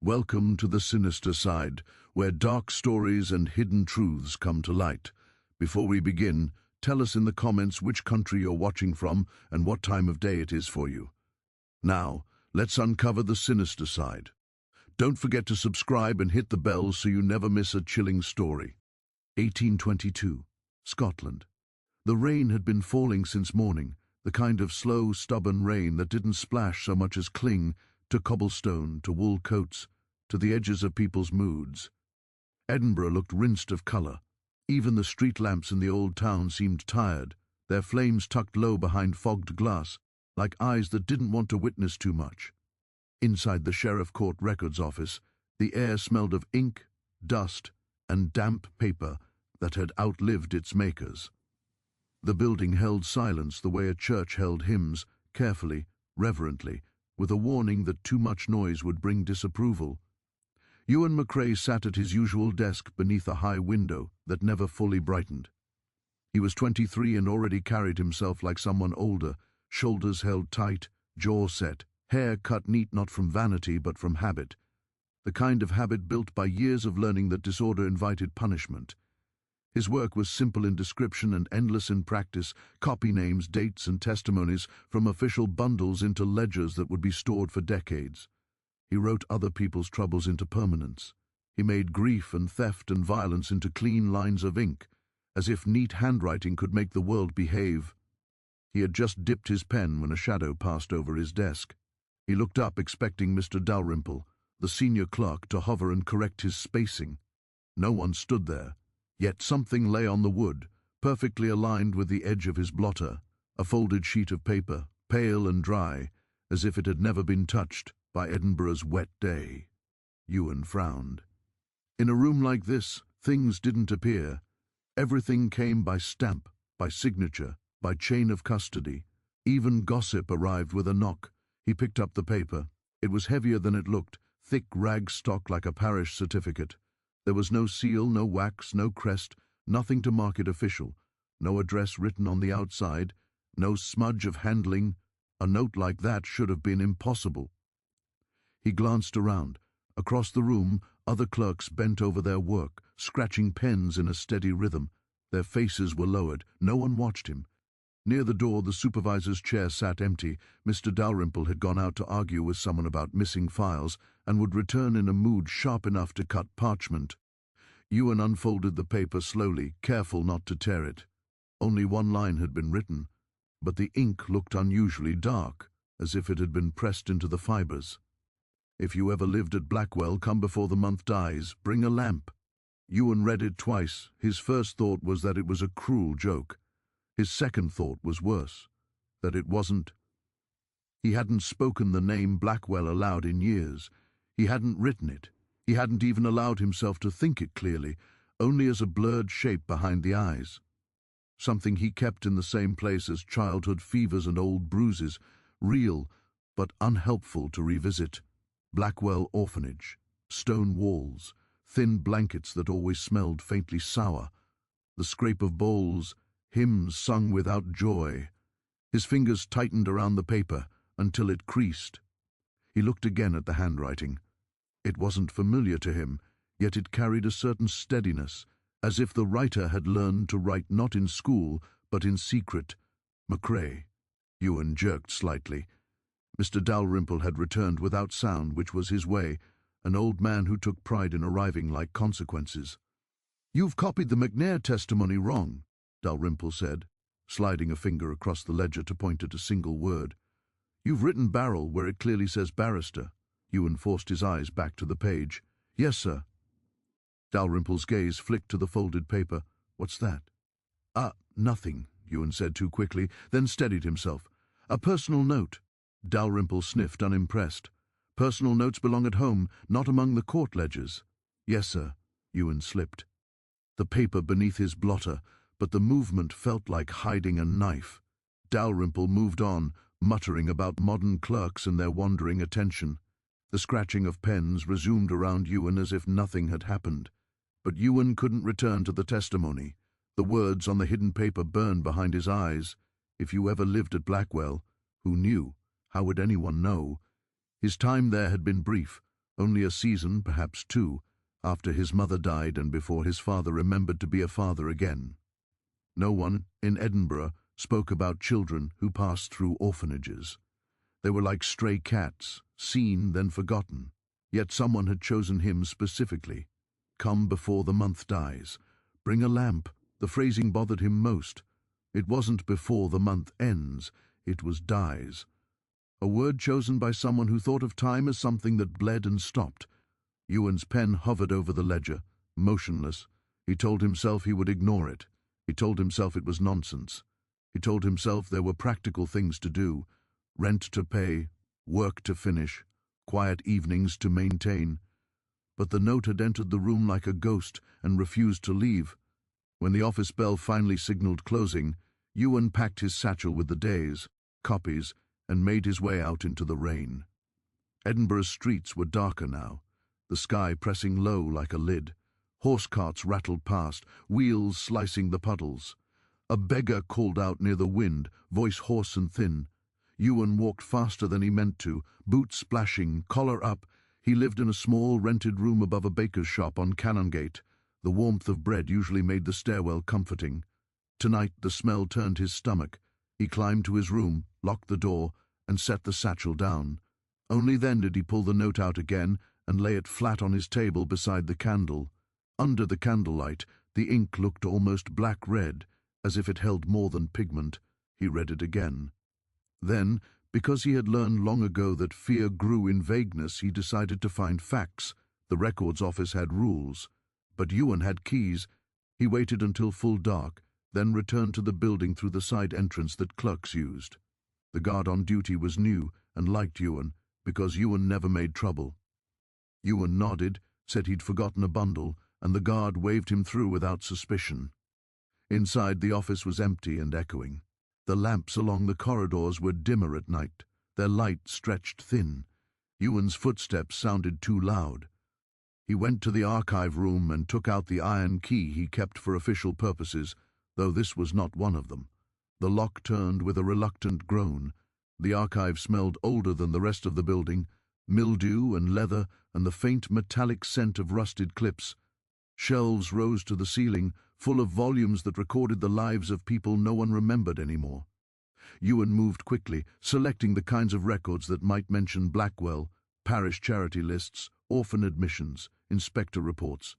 Welcome to the Sinister side, where dark stories and hidden truths come to light. Before we begin, tell us in the comments which country you're watching from and what time of day it is for you. Now, let's uncover the Sinister side. Don't forget to subscribe and hit the bell so you never miss a chilling story. 1822, Scotland. The rain had been falling since morning, the kind of slow, stubborn rain that didn't splash so much as cling to cobblestone, to wool coats, to the edges of people's moods. Edinburgh looked rinsed of colour. Even the street lamps in the old town seemed tired, their flames tucked low behind fogged glass, like eyes that didn't want to witness too much. Inside the Sheriff Court Records office, the air smelled of ink, dust, and damp paper that had outlived its makers. The building held silence the way a church held hymns, carefully, reverently, with a warning that too much noise would bring disapproval. Ewan McCrae sat at his usual desk beneath a high window that never fully brightened. He was 23 and already carried himself like someone older, shoulders held tight, jaw set, hair cut neat not from vanity but from habit, the kind of habit built by years of learning that disorder invited punishment. His work was simple in description and endless in practice, copy names, dates, and testimonies from official bundles into ledgers that would be stored for decades. He wrote other people's troubles into permanence. He made grief and theft and violence into clean lines of ink, as if neat handwriting could make the world behave. He had just dipped his pen when a shadow passed over his desk. He looked up, expecting Mr. Dalrymple, the senior clerk, to hover and correct his spacing. No one stood there. Yet something lay on the wood, perfectly aligned with the edge of his blotter, a folded sheet of paper, pale and dry, as if it had never been touched by Edinburgh's wet day. Ewan frowned. In a room like this, things didn't appear. Everything came by stamp, by signature, by chain of custody. Even gossip arrived with a knock. He picked up the paper. It was heavier than it looked, thick rag stock like a parish certificate. There was no seal, no wax, no crest, nothing to mark it official, no address written on the outside, no smudge of handling. A note like that should have been impossible. He glanced around. Across the room, other clerks bent over their work, scratching pens in a steady rhythm. Their faces were lowered. No one watched him. Near the door, the supervisor's chair sat empty. Mr. Dalrymple had gone out to argue with someone about missing files and would return in a mood sharp enough to cut parchment. Ewan unfolded the paper slowly, careful not to tear it. Only one line had been written, but the ink looked unusually dark, as if it had been pressed into the fibers. If you ever lived at Blackwell, come before the month dies, bring a lamp. Ewan read it twice. His first thought was that it was a cruel joke. His second thought was worse, that it wasn't. He hadn't spoken the name Blackwell aloud in years. He hadn't written it. He hadn't even allowed himself to think it clearly, only as a blurred shape behind the eyes. Something he kept in the same place as childhood fevers and old bruises, real but unhelpful to revisit. Blackwell Orphanage, stone walls, thin blankets that always smelled faintly sour, the scrape of bowls, hymns sung without joy. His fingers tightened around the paper until it creased. He looked again at the handwriting. It wasn't familiar to him, yet it carried a certain steadiness, as if the writer had learned to write not in school, but in secret. McCrae. Ewan jerked slightly. Mr. Dalrymple had returned without sound, which was his way, an old man who took pride in arriving like consequences. "You've copied the McNair testimony wrong," Dalrymple said, sliding a finger across the ledger to point at a single word. "You've written barrel where it clearly says barrister." Ewan forced his eyes back to the page. "Yes, sir." Dalrymple's gaze flicked to the folded paper. "What's that?" Nothing," Ewan said too quickly, then steadied himself. "A personal note." Dalrymple sniffed, unimpressed. "Personal notes belong at home, not among the court ledgers." "Yes, sir." Ewan slipped. The paper beneath his blotter, but the movement felt like hiding a knife. Dalrymple moved on, muttering about modern clerks and their wandering attention. The scratching of pens resumed around Ewan as if nothing had happened. But Ewan couldn't return to the testimony. The words on the hidden paper burned behind his eyes. If you ever lived at Blackwell, who knew? How would anyone know? His time there had been brief, Only a season, perhaps two, after his mother died and before his father remembered to be a father again. No one in Edinburgh spoke about children who passed through orphanages. They were like stray cats, seen then forgotten. Yet someone had chosen him specifically. Come before the month dies. Bring a lamp. The phrasing bothered him most. It wasn't before the month ends, it was dies. A word chosen by someone who thought of time as something that bled and stopped. Ewan's pen hovered over the ledger, motionless. He told himself he would ignore it. He told himself it was nonsense. He told himself there were practical things to do, rent to pay, work to finish, quiet evenings to maintain. But the note had entered the room like a ghost and refused to leave. When the office bell finally signaled closing, Ewan packed his satchel with the days, copies, and made his way out into the rain. Edinburgh's streets were darker now, the sky pressing low like a lid. Horse carts rattled past, wheels slicing the puddles. A beggar called out near the wind, voice hoarse and thin. Ewan walked faster than he meant to, boots splashing, collar up. He lived in a small, rented room above a baker's shop on Canongate. The warmth of bread usually made the stairwell comforting. Tonight the smell turned his stomach. He climbed to his room, locked the door, and set the satchel down. Only then did he pull the note out again and lay it flat on his table beside the candle. Under the candlelight, the ink looked almost black-red, as if it held more than pigment. He read it again. Then, because he had learned long ago that fear grew in vagueness, he decided to find facts. The records office had rules. But Ewan had keys. He waited until full dark, then returned to the building through the side entrance that clerks used. The guard on duty was new and liked Ewan, because Ewan never made trouble. Ewan nodded, said he'd forgotten a bundle, and the guard waved him through without suspicion. Inside, the office was empty and echoing. The lamps along the corridors were dimmer at night, their light stretched thin. Ewan's footsteps sounded too loud. He went to the archive room and took out the iron key he kept for official purposes, though this was not one of them. The lock turned with a reluctant groan. The archive smelled older than the rest of the building, mildew and leather and the faint metallic scent of rusted clips. Shelves rose to the ceiling, full of volumes that recorded the lives of people no one remembered anymore. Ewan moved quickly, selecting the kinds of records that might mention Blackwell, parish charity lists, orphan admissions, inspector reports.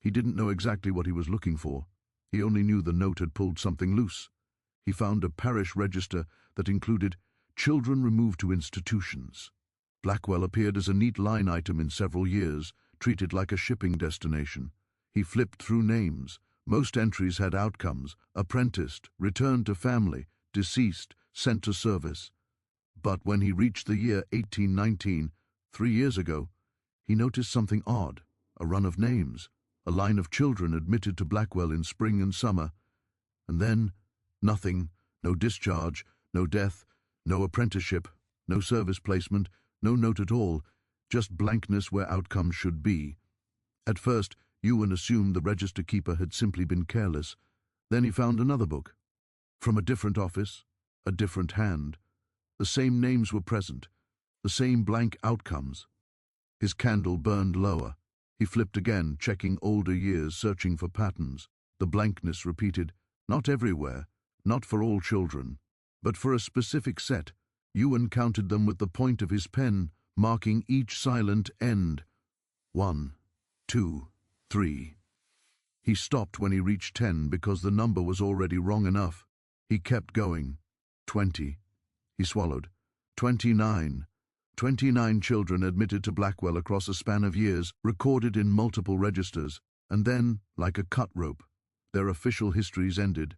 He didn't know exactly what he was looking for. He only knew the note had pulled something loose. He found a parish register that included children removed to institutions. Blackwell appeared as a neat line item in several years, treated like a shipping destination. He flipped through names. Most entries had outcomes: apprenticed, returned to family, deceased, sent to service. But when he reached the year 1819, 3 years ago, he noticed something odd: a run of names, a line of children admitted to Blackwell in spring and summer. And then, nothing, no discharge, no death, no apprenticeship, no service placement, no note at all, just blankness where outcomes should be. At first, Ewan assumed the register keeper had simply been careless. Then he found another book. From a different office, a different hand. The same names were present, the same blank outcomes. His candle burned lower. He flipped again, checking older years, searching for patterns. The blankness repeated, not everywhere, not for all children, but for a specific set. Ewan counted them with the point of his pen, marking each silent end. 1, 2, 3. He stopped when he reached 10 because the number was already wrong enough. He kept going. 20. He swallowed. 29. 29 children admitted to Blackwell across a span of years, recorded in multiple registers, and then, like a cut rope, their official histories ended.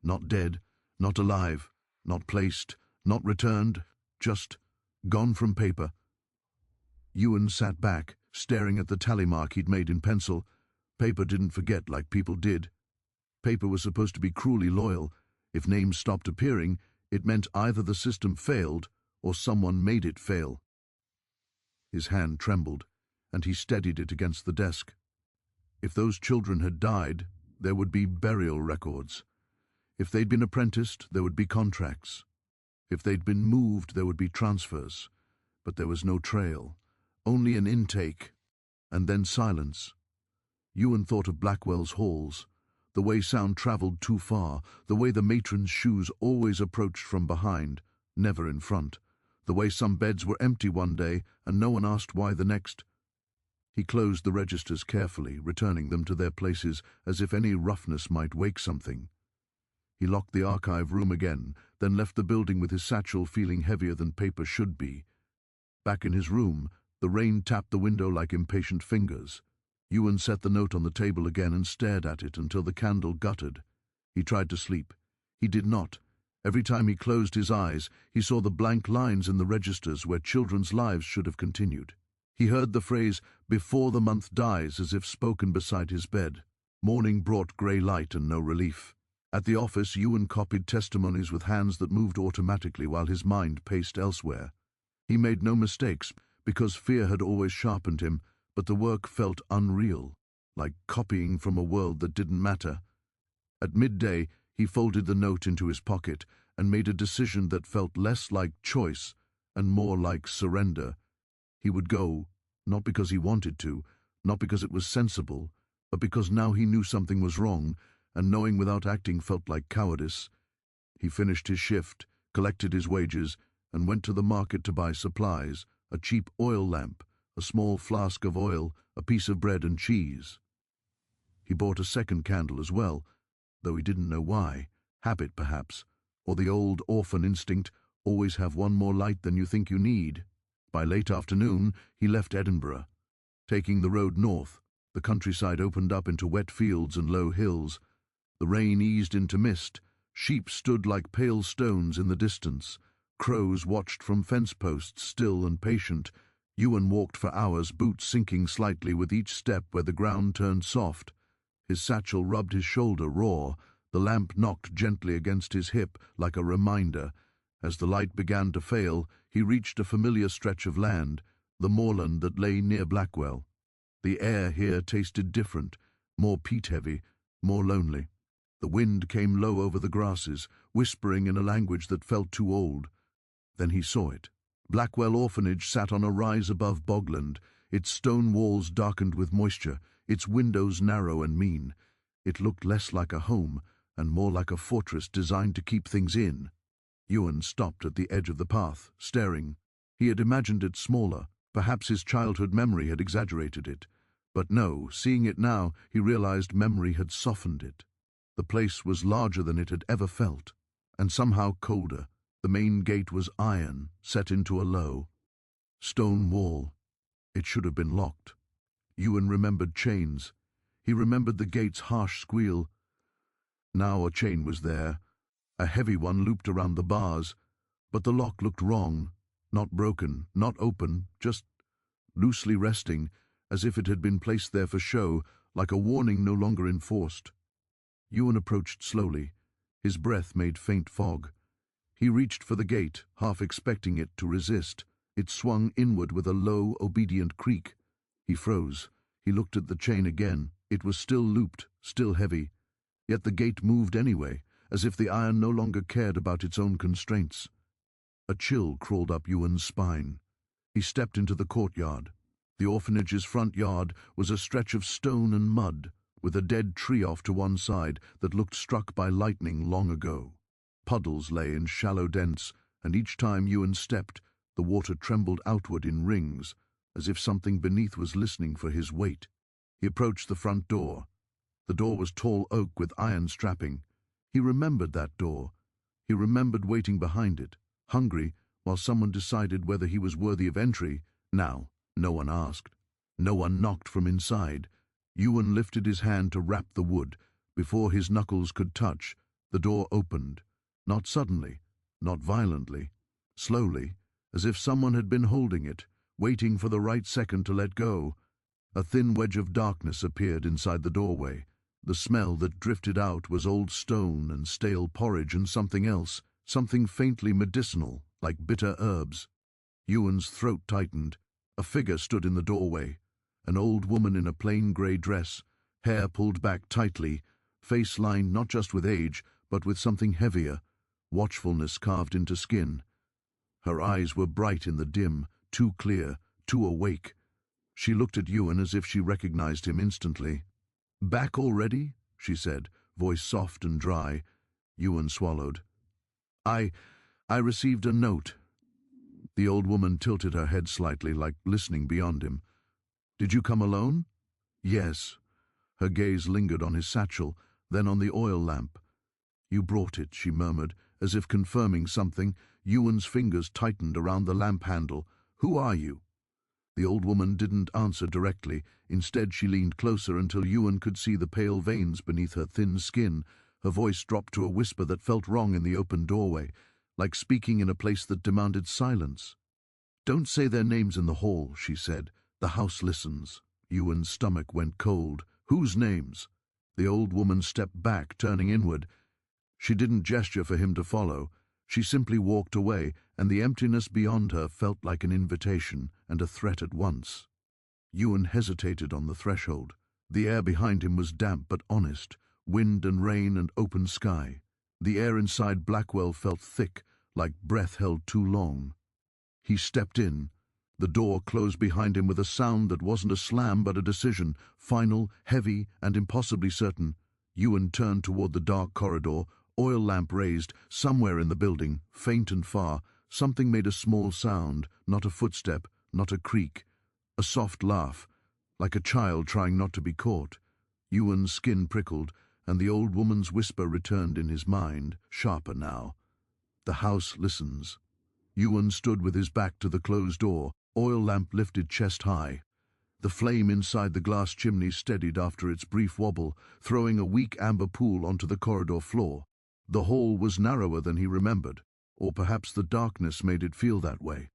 Not dead, not alive, not placed, not returned, just gone from paper. Ewan sat back, staring at the tally mark he'd made in pencil. Paper didn't forget like people did. Paper was supposed to be cruelly loyal. If names stopped appearing, it meant either the system failed or someone made it fail. His hand trembled, and he steadied it against the desk. If those children had died, there would be burial records. If they'd been apprenticed, there would be contracts. If they'd been moved, there would be transfers. But there was no trail. only an intake, and then silence. Ewan thought of Blackwell's halls, the way sound travelled too far, the way the matron's shoes always approached from behind, never in front, the way some beds were empty one day and no one asked why the next. He closed the registers carefully, returning them to their places as if any roughness might wake something. He locked the archive room again, then left the building with his satchel feeling heavier than paper should be. Back in his room, the rain tapped the window like impatient fingers. Ewan set the note on the table again and stared at it until the candle guttered. He tried to sleep. He did not. Every time he closed his eyes, he saw the blank lines in the registers where children's lives should have continued. He heard the phrase, "before the month dies," as if spoken beside his bed. Morning brought grey light and no relief. At the office, Ewan copied testimonies with hands that moved automatically while his mind paced elsewhere. He made no mistakes, because fear had always sharpened him, but the work felt unreal, like copying from a world that didn't matter. At midday, he folded the note into his pocket and made a decision that felt less like choice and more like surrender. He would go, not because he wanted to, not because it was sensible, but because now he knew something was wrong, and knowing without acting felt like cowardice. He finished his shift, collected his wages, and went to the market to buy supplies, a cheap oil lamp, a small flask of oil, a piece of bread and cheese. He bought a second candle as well, though he didn't know why. Habit, perhaps, or the old orphan instinct, always have one more light than you think you need. By late afternoon, he left Edinburgh. Taking the road north, the countryside opened up into wet fields and low hills. The rain eased into mist. Sheep stood like pale stones in the distance. Crows watched from fence posts, still and patient. Ewan walked for hours, boots sinking slightly with each step where the ground turned soft. His satchel rubbed his shoulder raw. The lamp knocked gently against his hip like a reminder. As the light began to fail, he reached a familiar stretch of land, the moorland that lay near Blackwell. The air here tasted different, more peat-heavy, more lonely. The wind came low over the grasses, whispering in a language that felt too old. Then he saw it. Blackwell Orphanage sat on a rise above bogland, its stone walls darkened with moisture, its windows narrow and mean. It looked less like a home and more like a fortress designed to keep things in. Ewan stopped at the edge of the path, staring. He had imagined it smaller. Perhaps his childhood memory had exaggerated it. But no, seeing it now, he realized memory had softened it. The place was larger than it had ever felt, and somehow colder. The main gate was iron, set into a low stone wall. It should have been locked. Ewan remembered chains. He remembered the gate's harsh squeal. Now a chain was there, a heavy one looped around the bars, but the lock looked wrong, not broken, not open, just loosely resting, as if it had been placed there for show, like a warning no longer enforced. Ewan approached slowly. His breath made faint fog. He reached for the gate, half expecting it to resist. It swung inward with a low, obedient creak. He froze. He looked at the chain again. It was still looped, still heavy. Yet the gate moved anyway, as if the iron no longer cared about its own constraints. A chill crawled up Ewan's spine. He stepped into the courtyard. The orphanage's front yard was a stretch of stone and mud, with a dead tree off to one side that looked struck by lightning long ago. Puddles lay in shallow dents, and each time Ewan stepped, the water trembled outward in rings, as if something beneath was listening for his weight. He approached the front door. The door was tall oak with iron strapping. He remembered that door. He remembered waiting behind it, hungry, while someone decided whether he was worthy of entry. Now, no one asked. No one knocked from inside. Ewan lifted his hand to rap the wood. Before his knuckles could touch, the door opened. Not suddenly, not violently. Slowly, as if someone had been holding it, waiting for the right second to let go. A thin wedge of darkness appeared inside the doorway. The smell that drifted out was old stone and stale porridge and something else, something faintly medicinal, like bitter herbs. Ewan's throat tightened. A figure stood in the doorway, an old woman in a plain grey dress, hair pulled back tightly, face lined not just with age, but with something heavier, watchfulness carved into skin. Her eyes were bright in the dim, too clear, too awake. She looked at Ewan as if she recognized him instantly. "Back already?" she said, voice soft and dry. Ewan swallowed. I received a note." The old woman tilted her head slightly, like listening beyond him. "Did you come alone?" "Yes." Her gaze lingered on his satchel, then on the oil lamp. "You brought it," she murmured, as if confirming something. Ewan's fingers tightened around the lamp handle. "Who are you?" The old woman didn't answer directly. Instead, she leaned closer until Ewan could see the pale veins beneath her thin skin. Her voice dropped to a whisper that felt wrong in the open doorway, like speaking in a place that demanded silence. "Don't say their names in the hall," she said. "The house listens." Ewan's stomach went cold. "Whose names?" The old woman stepped back, turning inward. She didn't gesture for him to follow. She simply walked away, and the emptiness beyond her felt like an invitation and a threat at once. Ewan hesitated on the threshold. The air behind him was damp but honest, wind and rain and open sky. The air inside Blackwell felt thick, like breath held too long. He stepped in. The door closed behind him with a sound that wasn't a slam but a decision, final, heavy, and impossibly certain. Ewan turned toward the dark corridor, oil lamp raised. Somewhere in the building, faint and far, something made a small sound, not a footstep, not a creak. A soft laugh, like a child trying not to be caught. Ewan's skin prickled, and the old woman's whisper returned in his mind, sharper now. "The house listens." Ewan stood with his back to the closed door, oil lamp lifted chest high. The flame inside the glass chimney steadied after its brief wobble, throwing a weak amber pool onto the corridor floor. The hall was narrower than he remembered, or perhaps the darkness made it feel that way,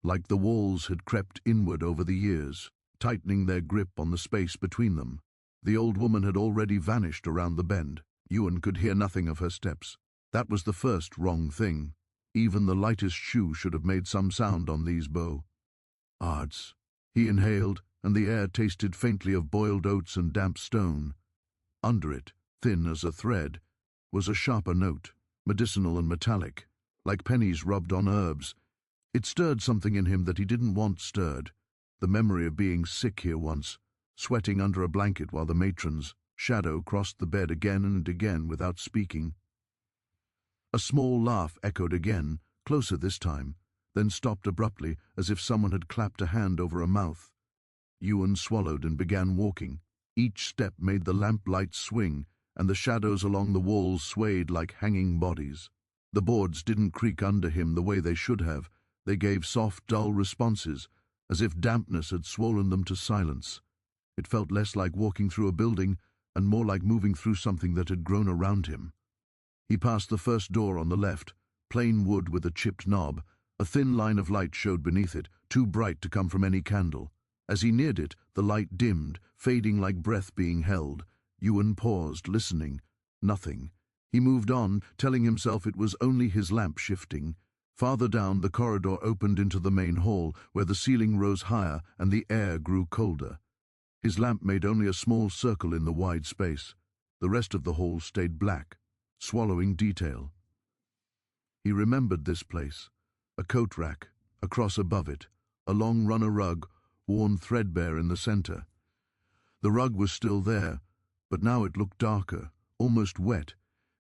like the walls had crept inward over the years, tightening their grip on the space between them. The old woman had already vanished around the bend. Ewan could hear nothing of her steps. That was the first wrong thing. Even the lightest shoe should have made some sound on these bow. Ards. He inhaled, and the air tasted faintly of boiled oats and damp stone. Under it, thin as a thread, was a sharper note, medicinal and metallic, like pennies rubbed on herbs. It stirred something in him that he didn't want stirred. The memory of being sick here once, sweating under a blanket while the matron's shadow crossed the bed again and again without speaking. A small laugh echoed again, closer this time, then stopped abruptly as if someone had clapped a hand over a mouth. Ewan swallowed and began walking. Each step made the lamplight swing, and the shadows along the walls swayed like hanging bodies. The boards didn't creak under him the way they should have. They gave soft, dull responses, as if dampness had swollen them to silence. It felt less like walking through a building and more like moving through something that had grown around him. He passed the first door on the left, plain wood with a chipped knob. A thin line of light showed beneath it, too bright to come from any candle. As he neared it, the light dimmed, fading like breath being held. Ewan paused, listening. Nothing. He moved on, telling himself it was only his lamp shifting. Farther down, the corridor opened into the main hall, where the ceiling rose higher and the air grew colder. His lamp made only a small circle in the wide space. The rest of the hall stayed black, swallowing detail. He remembered this place. A coat rack, a cross above it, a long runner rug, worn threadbare in the center. The rug was still there, but now it looked darker, almost wet,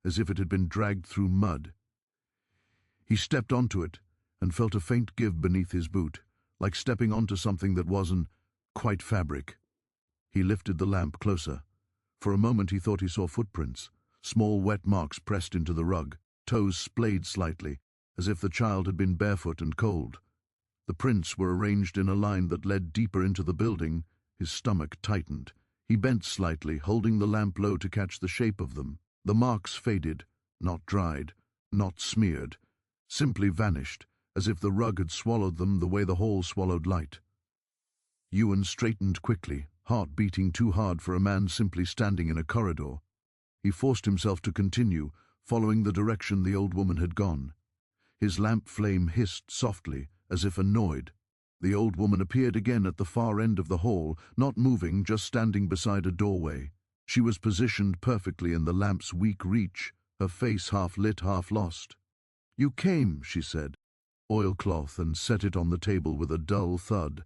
as if it had been dragged through mud. He stepped onto it and felt a faint give beneath his boot, like stepping onto something that wasn't quite fabric. He lifted the lamp closer. For a moment he thought he saw footprints, small wet marks pressed into the rug, toes splayed slightly, as if the child had been barefoot and cold. The prints were arranged in a line that led deeper into the building. His stomach tightened. He bent slightly, holding the lamp low to catch the shape of them. The marks faded, not dried, not smeared, simply vanished, as if the rug had swallowed them the way the hall swallowed light. Ewan straightened quickly, heart beating too hard for a man simply standing in a corridor. He forced himself to continue, following the direction the old woman had gone. His lamp flame hissed softly, as if annoyed. The old woman appeared again at the far end of the hall, not moving, just standing beside a doorway. She was positioned perfectly in the lamp's weak reach, her face half lit, half lost. "You came," she said, oilcloth, and set it on the table with a dull thud.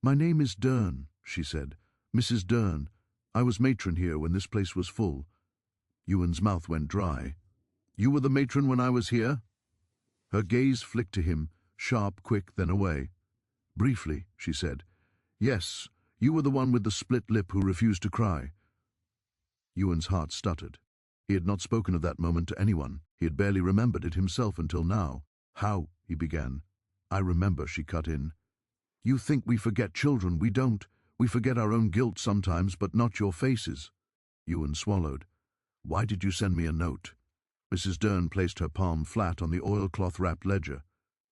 "My name is Dern," she said. "Mrs. Dern. I was matron here when this place was full." Ewan's mouth went dry. "You were the matron when I was here?" Her gaze flicked to him, sharp, quick, then away. "Briefly," she said. "Yes, you were the one with the split lip who refused to cry." Ewan's heart stuttered. He had not spoken of that moment to anyone. He had barely remembered it himself until now. "How?" he began. "I remember," she cut in. "You think we forget children. We don't. We forget our own guilt sometimes, but not your faces." Ewan swallowed. "Why did you send me a note?" Mrs. Dern placed her palm flat on the oilcloth-wrapped ledger.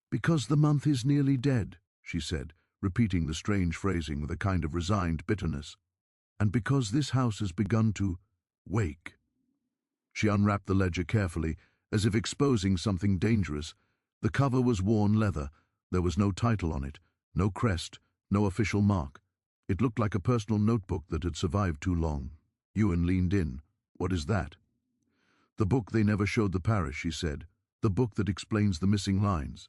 "Because the month is nearly dead," she said, repeating the strange phrasing with a kind of resigned bitterness. "And because this house has begun to wake." She unwrapped the ledger carefully, as if exposing something dangerous. The cover was worn leather. There was no title on it, no crest, no official mark. It looked like a personal notebook that had survived too long. Ewan leaned in. "What is that?" "The book they never showed the parish," she said. "The book that explains the missing lines."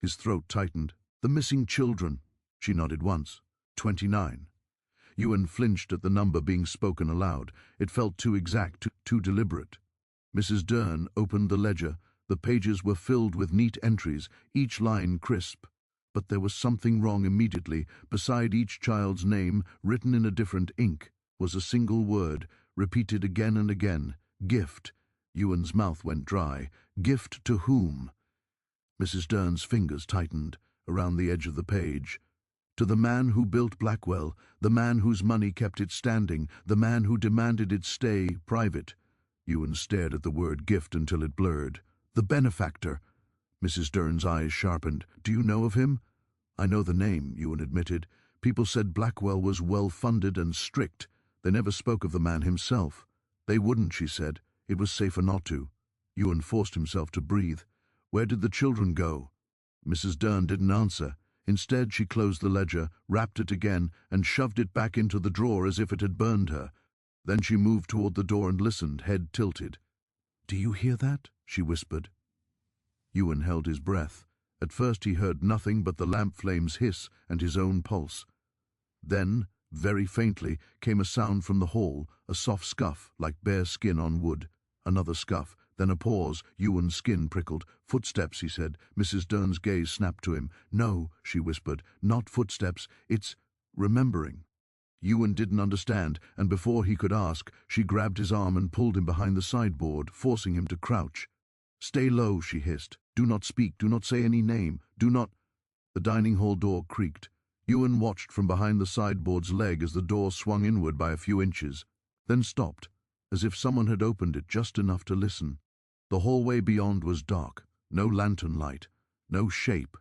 His throat tightened. "The missing children." She nodded once. 29. Ewan flinched at the number being spoken aloud. It felt too exact, too deliberate. Mrs. Dern opened the ledger. The pages were filled with neat entries, each line crisp. But there was something wrong immediately. Beside each child's name, written in a different ink, was a single word, repeated again and again. "Gift." Ewan's mouth went dry. "Gift to whom?" Mrs. Dern's fingers tightened around the edge of the page. "To the man who built Blackwell, the man whose money kept it standing, the man who demanded it stay private." Ewan stared at the word gift until it blurred. "The benefactor." Mrs. Dern's eyes sharpened. "Do you know of him?" "I know the name," Ewan admitted. "People said Blackwell was well-funded and strict. They never spoke of the man himself." "They wouldn't," she said. "It was safer not to." Ewan forced himself to breathe. "Where did the children go?" Mrs. Dern didn't answer. Instead, she closed the ledger, wrapped it again, and shoved it back into the drawer as if it had burned her. Then she moved toward the door and listened, head tilted. "Do you hear that?" she whispered. Ewan held his breath. At first he heard nothing but the lamp flame's hiss and his own pulse. Then, very faintly, came a sound from the hall, a soft scuff like bare skin on wood. Another scuff, then a pause. Ewan's skin prickled. "Footsteps," he said. Mrs. Dern's gaze snapped to him. "No," she whispered, "not footsteps. It's remembering." Ewan didn't understand, and before he could ask, she grabbed his arm and pulled him behind the sideboard, forcing him to crouch. "Stay low," she hissed. "Do not speak. Do not say any name. Do not—" The dining hall door creaked. Ewan watched from behind the sideboard's leg as the door swung inward by a few inches, then stopped, as if someone had opened it just enough to listen. The hallway beyond was dark, no lantern light, no shape.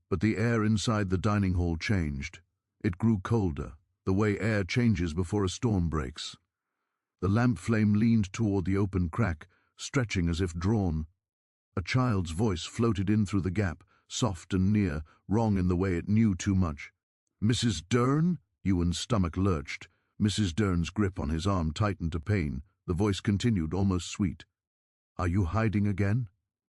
But the air inside the dining hall changed. It grew colder, the way air changes before a storm breaks. The lamp flame leaned toward the open crack, stretching as if drawn. A child's voice floated in through the gap, soft and near, wrong in the way it knew too much. "Mrs. Dern?" Ewan's stomach lurched. Mrs. Dern's grip on his arm tightened to pain. The voice continued, almost sweet. "Are you hiding again?"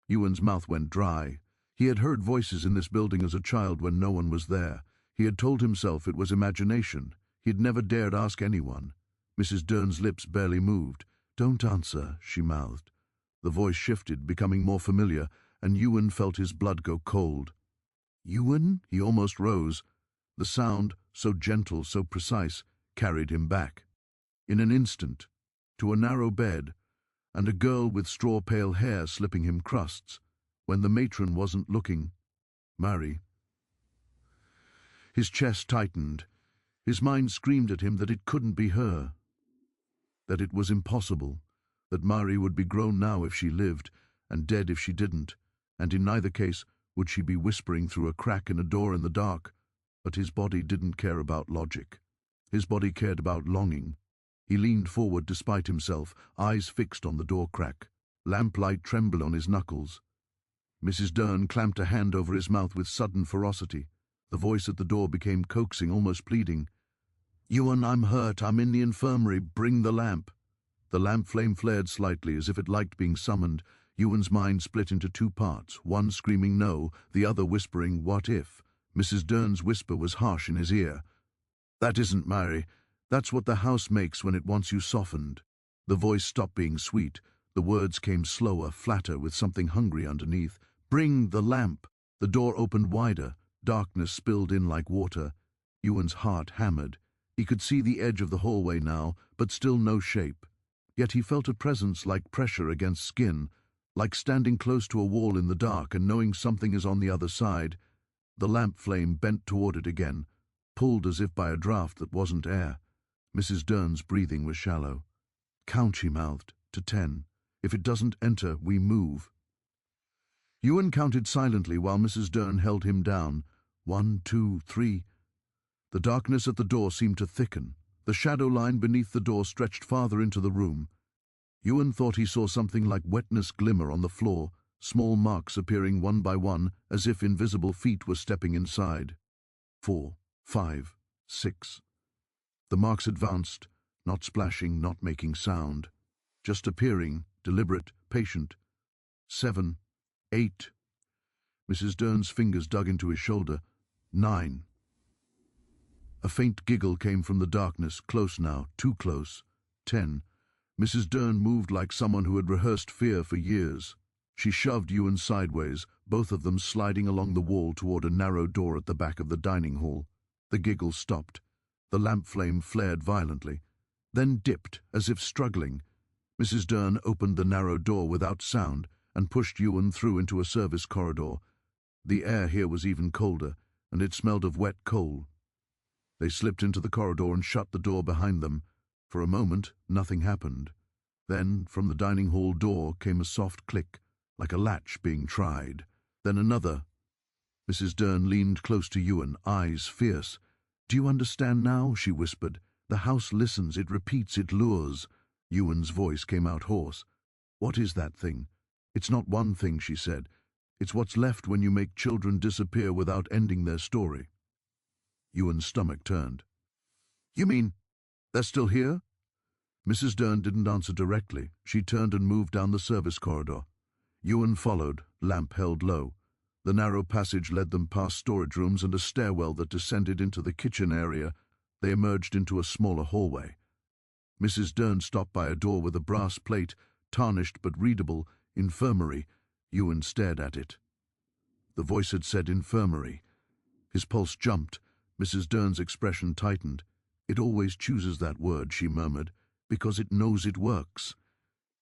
Ewan's mouth went dry. He had heard voices in this building as a child when no one was there. He had told himself it was imagination. He had never dared ask anyone. Mrs. Dern's lips barely moved. "Don't answer," she mouthed. The voice shifted, becoming more familiar, and Ewan felt his blood go cold. "Ewan?" He almost rose. The sound, so gentle, so precise, carried him back. In an instant, to a narrow bed, and a girl with straw-pale hair slipping him crusts, when the matron wasn't looking. Mary. His chest tightened. His mind screamed at him that it couldn't be her, that it was impossible, that Mary would be grown now if she lived, and dead if she didn't, and in neither case would she be whispering through a crack in a door in the dark. But his body didn't care about logic. His body cared about longing. He leaned forward despite himself, eyes fixed on the door crack. Lamplight trembled on his knuckles. Mrs. Dern clamped a hand over his mouth with sudden ferocity. The voice at the door became coaxing, almost pleading. "Ewan, I'm hurt. I'm in the infirmary. Bring the lamp." The lamp flame flared slightly, as if it liked being summoned. Ewan's mind split into two parts, one screaming no, the other whispering, "What if?" Mrs. Dern's whisper was harsh in his ear. "That isn't Mary. That's what the house makes when it wants you softened." The voice stopped being sweet. The words came slower, flatter, with something hungry underneath. "Bring the lamp." The door opened wider. Darkness spilled in like water. Ewan's heart hammered. He could see the edge of the hallway now, but still no shape. Yet he felt a presence like pressure against skin, like standing close to a wall in the dark and knowing something is on the other side. The lamp flame bent toward it again, pulled as if by a draught that wasn't air. Mrs. Dern's breathing was shallow. "Count," she mouthed, "to 10. If it doesn't enter, we move." Ewan counted silently while Mrs. Dern held him down. 1, 2, 3. The darkness at the door seemed to thicken. The shadow line beneath the door stretched farther into the room. Ewan thought he saw something like wetness glimmer on the floor, small marks appearing one by one as if invisible feet were stepping inside. 4, 5, 6. The marks advanced, not splashing, not making sound, just appearing, deliberate, patient. 7, 8. Mrs. Dern's fingers dug into his shoulder. 9. A faint giggle came from the darkness, close now, too close. 10. Mrs. Dern moved like someone who had rehearsed fear for years. She shoved Ewan sideways, both of them sliding along the wall toward a narrow door at the back of the dining hall. The giggle stopped. The lamp flame flared violently, then dipped, as if struggling. Mrs. Dern opened the narrow door without sound and pushed Ewan through into a service corridor. The air here was even colder, and it smelled of wet coal. They slipped into the corridor and shut the door behind them. For a moment, nothing happened. Then, from the dining hall door came a soft click, like a latch being tried. Then another. Mrs. Dern leaned close to Ewan, eyes fierce. "Do you understand now?" she whispered. "The house listens, it repeats, it lures." Ewan's voice came out hoarse. "What is that thing?" "It's not one thing," she said. "It's what's left when you make children disappear without ending their story." Ewan's stomach turned. "You mean they're still here?" Mrs. Dern didn't answer directly. She turned and moved down the service corridor. Ewan followed, lamp held low. The narrow passage led them past storage rooms and a stairwell that descended into the kitchen area. They emerged into a smaller hallway. Mrs. Dern stopped by a door with a brass plate, tarnished but readable, "Infirmary." Ewan stared at it. The voice had said infirmary. His pulse jumped. Mrs. Dern's expression tightened. "It always chooses that word," she murmured, "because it knows it works."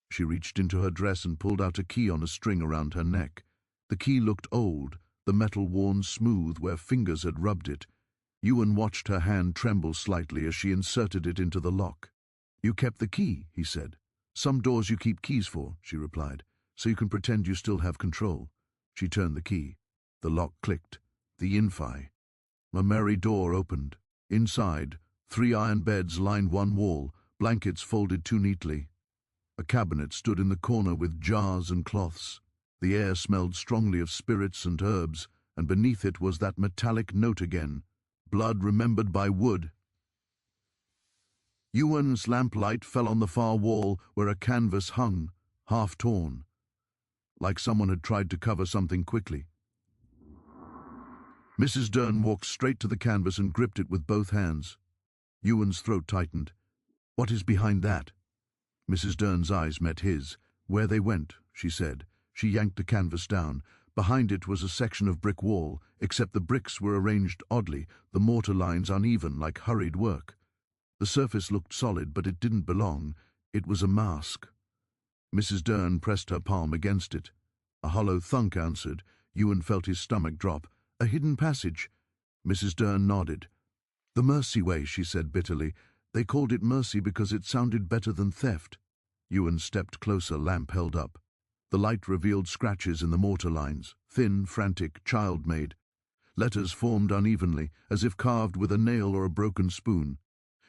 She reached into her dress and pulled out a key on a string around her neck. The key looked old, the metal worn smooth where fingers had rubbed it. Ewan watched her hand tremble slightly as she inserted it into the lock. "You kept the key," he said. "Some doors you keep keys for," she replied, "so you can pretend you still have control." She turned the key. The lock clicked. The infi. A merry door opened. Inside, 3 iron beds lined one wall, blankets folded too neatly. A cabinet stood in the corner with jars and cloths. The air smelled strongly of spirits and herbs, and beneath it was that metallic note again, blood remembered by wood. Ewan's lamplight fell on the far wall where a canvas hung, half torn, like someone had tried to cover something quickly. Mrs. Dern walked straight to the canvas and gripped it with both hands. Ewan's throat tightened. "What is behind that?" Mrs. Dern's eyes met his. "Where they went," she said. She yanked the canvas down. Behind it was a section of brick wall, except the bricks were arranged oddly, the mortar lines uneven like hurried work. The surface looked solid, but it didn't belong. It was a mask. Mrs. Dern pressed her palm against it. A hollow thunk answered. Ewan felt his stomach drop. "A hidden passage." Mrs. Dern nodded. "The mercy way," she said bitterly. "They called it mercy because it sounded better than theft." Ewan stepped closer, lamp held up. The light revealed scratches in the mortar lines, thin, frantic, child-made. Letters formed unevenly, as if carved with a nail or a broken spoon.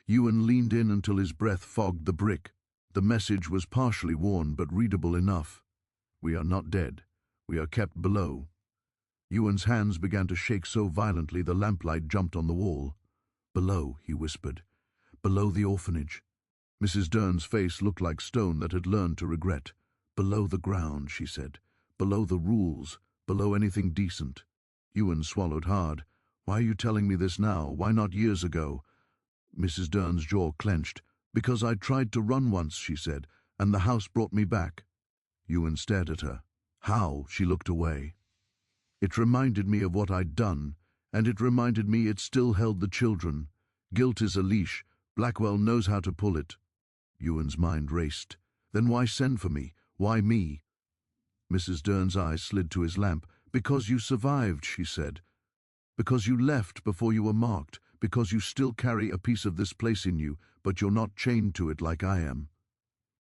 Ewan leaned in until his breath fogged the brick. The message was partially worn, but readable enough. "We are not dead. We are kept below." Ewan's hands began to shake so violently the lamplight jumped on the wall. "Below," he whispered. "Below the orphanage." Mrs. Dern's face looked like stone that had learned to regret. "Below the ground," she said. "Below the rules. Below anything decent." Ewan swallowed hard. Why are you telling me this now? Why not years ago? Mrs. Dern's jaw clenched. Because I tried to run once, she said, and the house brought me back. Ewan stared at her. How? She looked away. It reminded me of what I'd done, and it reminded me it still held the children. Guilt is a leash. Blackwell knows how to pull it. Ewan's mind raced. Then why send for me? Why me? Mrs. Dern's eyes slid to his lamp. Because you survived, she said. Because you left before you were marked. Because you still carry a piece of this place in you, but you're not chained to it like I am.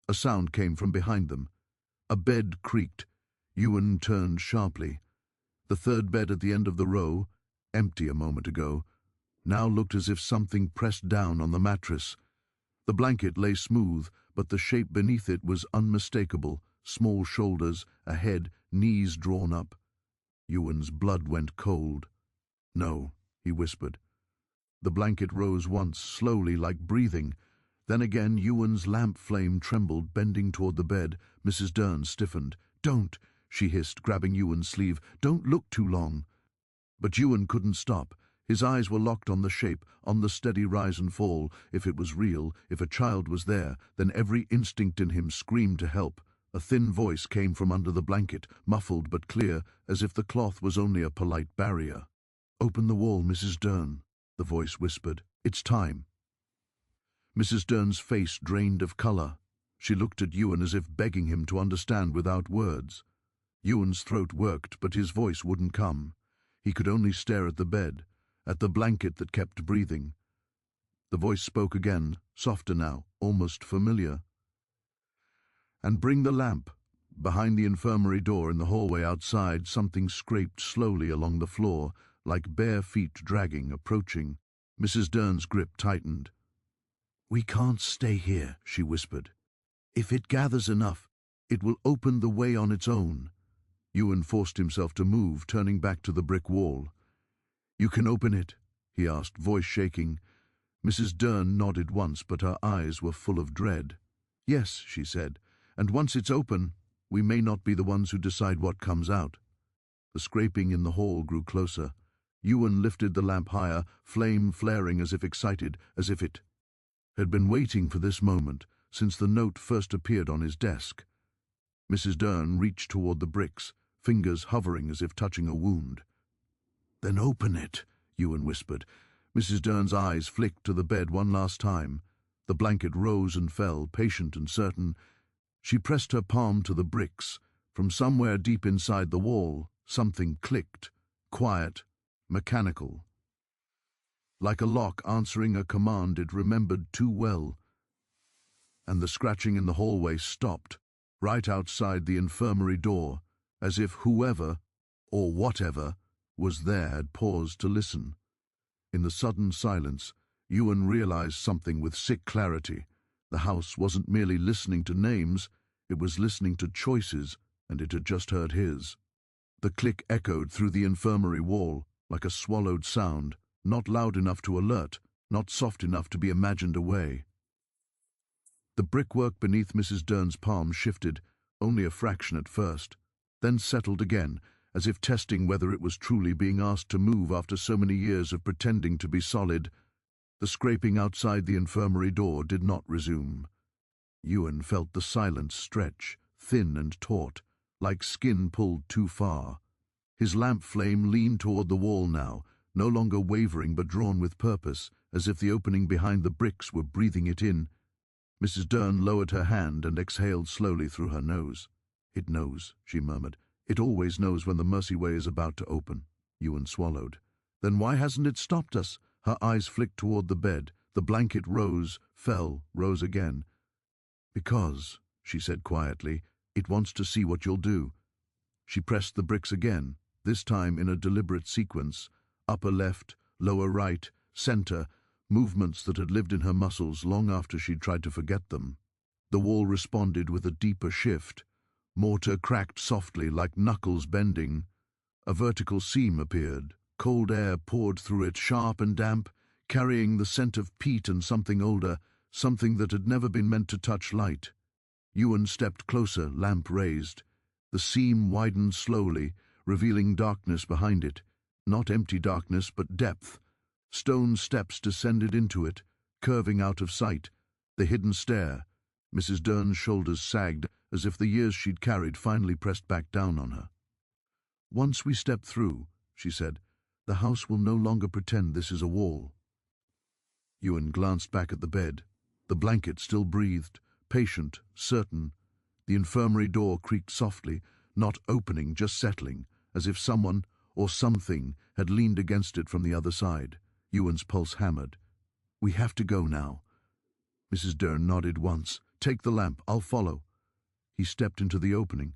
A sound came from behind them. A bed creaked. Ewan turned sharply. The third bed at the end of the row, empty a moment ago, now looked as if something pressed down on the mattress. The blanket lay smooth, but the shape beneath it was unmistakable. Small shoulders, a head, knees drawn up. Ewan's blood went cold. No, he whispered. The blanket rose once, slowly, like breathing. Then again Ewan's lamp flame trembled, bending toward the bed. Mrs. Dern stiffened. Don't, she hissed, grabbing Ewan's sleeve. Don't look too long. But Ewan couldn't stop. His eyes were locked on the shape, on the steady rise and fall. If it was real, if a child was there, then every instinct in him screamed to help. A thin voice came from under the blanket, muffled but clear, as if the cloth was only a polite barrier. Open the wall, Mrs. Dern, the voice whispered. It's time. Mrs. Dern's face drained of color. She looked at Ewan as if begging him to understand without words. Ewan's throat worked, but his voice wouldn't come. He could only stare at the bed, at the blanket that kept breathing. The voice spoke again, softer now, almost familiar. And bring the lamp. Behind the infirmary door in the hallway outside, something scraped slowly along the floor, like bare feet dragging, approaching. Mrs. Dern's grip tightened. We can't stay here, she whispered. If it gathers enough, it will open the way on its own. Ewan forced himself to move, turning back to the brick wall. You can open it, he asked, voice shaking. Mrs. Dern nodded once, but her eyes were full of dread. Yes, she said, and once it's open, we may not be the ones who decide what comes out. The scraping in the hall grew closer. Ewan lifted the lamp higher, flame flaring as if excited, as if it had been waiting for this moment since the note first appeared on his desk. Mrs. Dern reached toward the bricks, fingers hovering as if touching a wound. Then open it, Ewan whispered. Mrs. Dern's eyes flicked to the bed one last time. The blanket rose and fell, patient and certain. She pressed her palm to the bricks. From somewhere deep inside the wall, something clicked, quiet, mechanical. Like a lock answering a command it remembered too well. And the scratching in the hallway stopped, right outside the infirmary door, as if whoever, or whatever, was there had paused to listen. In the sudden silence, Ewan realized something with sick clarity. The house wasn't merely listening to names, it was listening to choices, and it had just heard his. The click echoed through the infirmary wall, like a swallowed sound, not loud enough to alert, not soft enough to be imagined away. The brickwork beneath Mrs. Dern's palm shifted, only a fraction at first, then settled again, as if testing whether it was truly being asked to move after so many years of pretending to be solid. The scraping outside the infirmary door did not resume. Ewan felt the silence stretch, thin and taut, like skin pulled too far. His lamp flame leaned toward the wall now, no longer wavering but drawn with purpose, as if the opening behind the bricks were breathing it in. Mrs. Dern lowered her hand and exhaled slowly through her nose. It knows, she murmured. It always knows when the mercy way is about to open. Ewan swallowed. Then why hasn't it stopped us? Her eyes flicked toward the bed. The blanket rose, fell, rose again. Because, she said quietly, it wants to see what you'll do. She pressed the bricks again, this time in a deliberate sequence. Upper left, lower right, center, movements that had lived in her muscles long after she'd tried to forget them. The wall responded with a deeper shift. Mortar cracked softly like knuckles bending. A vertical seam appeared. Cold air poured through it, sharp and damp, carrying the scent of peat and something older, something that had never been meant to touch light. Ewan stepped closer, lamp raised. The seam widened slowly, revealing darkness behind it. Not empty darkness, but depth. Stone steps descended into it, curving out of sight. The hidden stair. Mrs. Dern's shoulders sagged, as if the years she'd carried finally pressed back down on her. "Once we step through," she said, "the house will no longer pretend this is a wall." Ewan glanced back at the bed. The blanket still breathed, patient, certain. The infirmary door creaked softly, not opening, just settling, as if someone, or something, had leaned against it from the other side. Ewan's pulse hammered. "We have to go now." Mrs. Dern nodded once. "Take the lamp, I'll follow." He stepped into the opening.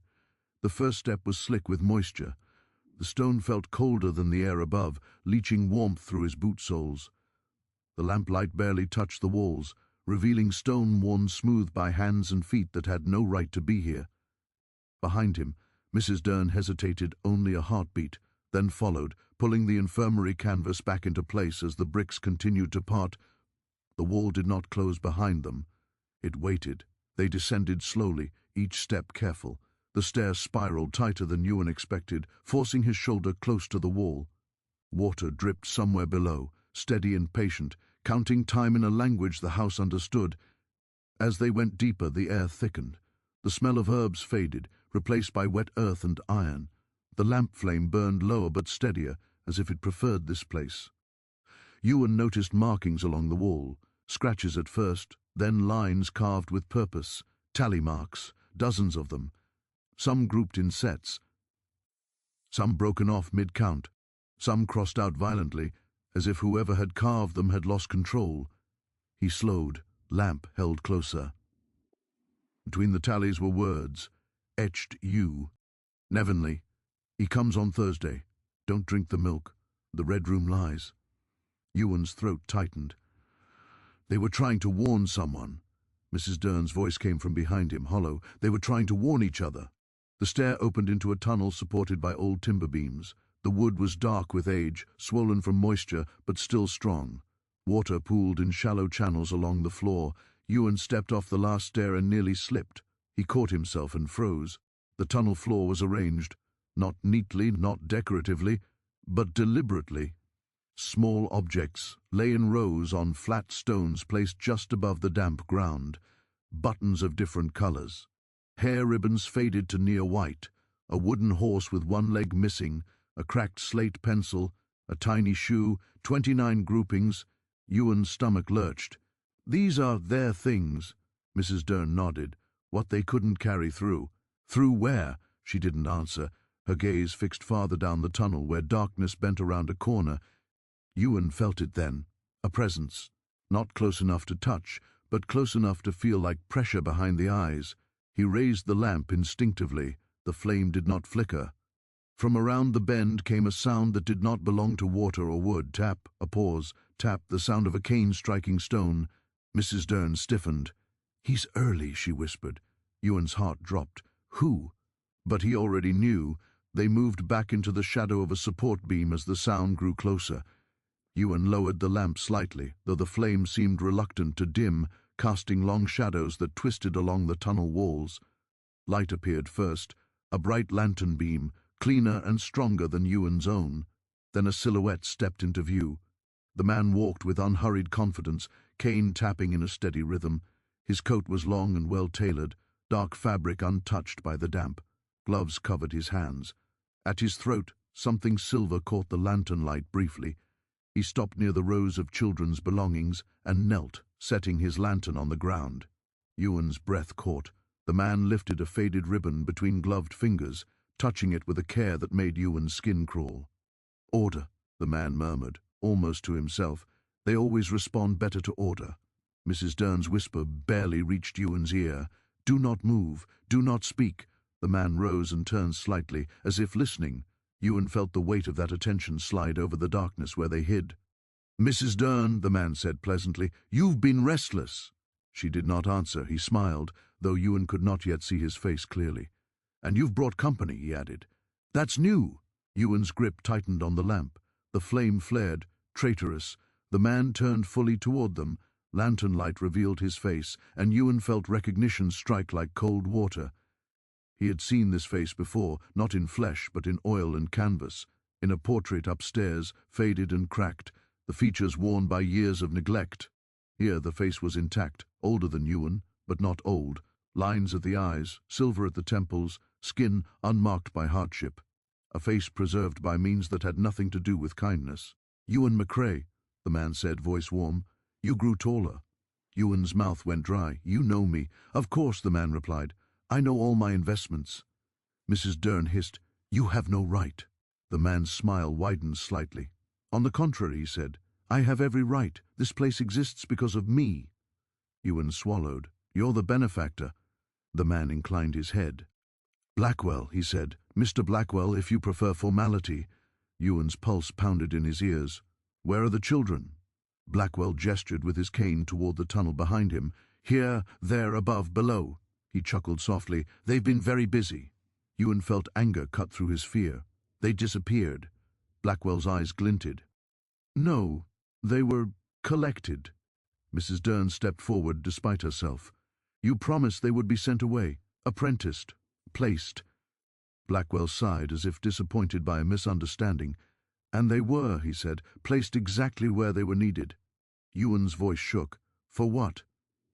The first step was slick with moisture. The stone felt colder than the air above, leaching warmth through his boot soles. The lamplight barely touched the walls, revealing stone worn smooth by hands and feet that had no right to be here. Behind him, Mrs. Dern hesitated only a heartbeat, then followed, pulling the infirmary canvas back into place as the bricks continued to part. The wall did not close behind them. It waited. They descended slowly, each step careful. The stairs spiraled tighter than Ewan expected, forcing his shoulder close to the wall. Water dripped somewhere below, steady and patient, counting time in a language the house understood. As they went deeper, the air thickened. The smell of herbs faded, replaced by wet earth and iron. The lamp flame burned lower but steadier, as if it preferred this place. Ewan noticed markings along the wall, scratches at first, then lines carved with purpose, tally marks, dozens of them, some grouped in sets, some broken off mid-count, some crossed out violently, as if whoever had carved them had lost control. He slowed, lamp held closer. Between the tallies were words, etched U. Nevinley. He comes on Thursday. Don't drink the milk. The red room lies. Ewan's throat tightened. They were trying to warn someone. Mrs. Dern's voice came from behind him, hollow. They were trying to warn each other. The stair opened into a tunnel supported by old timber beams. The wood was dark with age, swollen from moisture, but still strong. Water pooled in shallow channels along the floor. Ewan stepped off the last stair and nearly slipped. He caught himself and froze. The tunnel floor was arranged, not neatly, not decoratively, but deliberately. Small objects lay in rows on flat stones placed just above the damp ground, buttons of different colors. Hair ribbons faded to near white, a wooden horse with one leg missing, a cracked slate pencil, a tiny shoe, 29 groupings. Ewan's stomach lurched. "These are their things," Mrs. Dern nodded. "What they couldn't carry through." "Through where?" She didn't answer, her gaze fixed farther down the tunnel where darkness bent around a corner. Ewan felt it then, a presence, not close enough to touch, but close enough to feel like pressure behind the eyes. He raised the lamp instinctively. The flame did not flicker. From around the bend came a sound that did not belong to water or wood. Tap, a pause, tap, the sound of a cane striking stone. Mrs. Dern stiffened. "He's early," she whispered. Ewan's heart dropped. Who? But he already knew. They moved back into the shadow of a support beam as the sound grew closer. Ewan lowered the lamp slightly, though the flame seemed reluctant to dim, casting long shadows that twisted along the tunnel walls. Light appeared first, a bright lantern beam, cleaner and stronger than Ewan's own. Then a silhouette stepped into view. The man walked with unhurried confidence, cane tapping in a steady rhythm. His coat was long and well-tailored, dark fabric untouched by the damp. Gloves covered his hands. At his throat, something silver caught the lantern light briefly. He stopped near the rows of children's belongings and knelt, setting his lantern on the ground. Ewan's breath caught. The man lifted a faded ribbon between gloved fingers, touching it with a care that made Ewan's skin crawl. "Order," the man murmured, almost to himself. "They always respond better to order." Mrs. Dern's whisper barely reached Ewan's ear. "Do not move, do not speak." The man rose and turned slightly, as if listening. Ewan felt the weight of that attention slide over the darkness where they hid. "Mrs. Dern," the man said pleasantly, "you've been restless." She did not answer. He smiled, though Ewan could not yet see his face clearly. "And you've brought company," he added. "That's new." Ewan's grip tightened on the lamp. The flame flared, traitorous. The man turned fully toward them. Lantern light revealed his face, and Ewan felt recognition strike like cold water. He had seen this face before, not in flesh but in oil and canvas, In a portrait upstairs, faded and cracked, the features worn by years of neglect. Here the face was intact, older than Ewan, but not old. Lines at the eyes, silver at the temples, skin unmarked by hardship. A face preserved by means that had nothing to do with kindness. "Ewan McCrae," the man said, voice warm. "You grew taller." Ewan's mouth went dry. "You know me." "Of course," the man replied. "I know all my investments." Mrs. Dern hissed, "You have no right." The man's smile widened slightly. "On the contrary," he said, "I have every right. This place exists because of me." Ewan swallowed. "You're the benefactor." The man inclined his head. "Blackwell," he said. "Mr. Blackwell, if you prefer formality." Ewan's pulse pounded in his ears. "Where are the children?" Blackwell gestured with his cane toward the tunnel behind him. "Here, there, above, below." He chuckled softly. "They've been very busy." Ewan felt anger cut through his fear. "They disappeared." Blackwell's eyes glinted. "No, they were collected." Mrs. Dern stepped forward despite herself. "You promised they would be sent away, apprenticed, placed." Blackwell sighed as if disappointed by a misunderstanding. "And they were," he said, "placed exactly where they were needed." Ewan's voice shook. "For what?"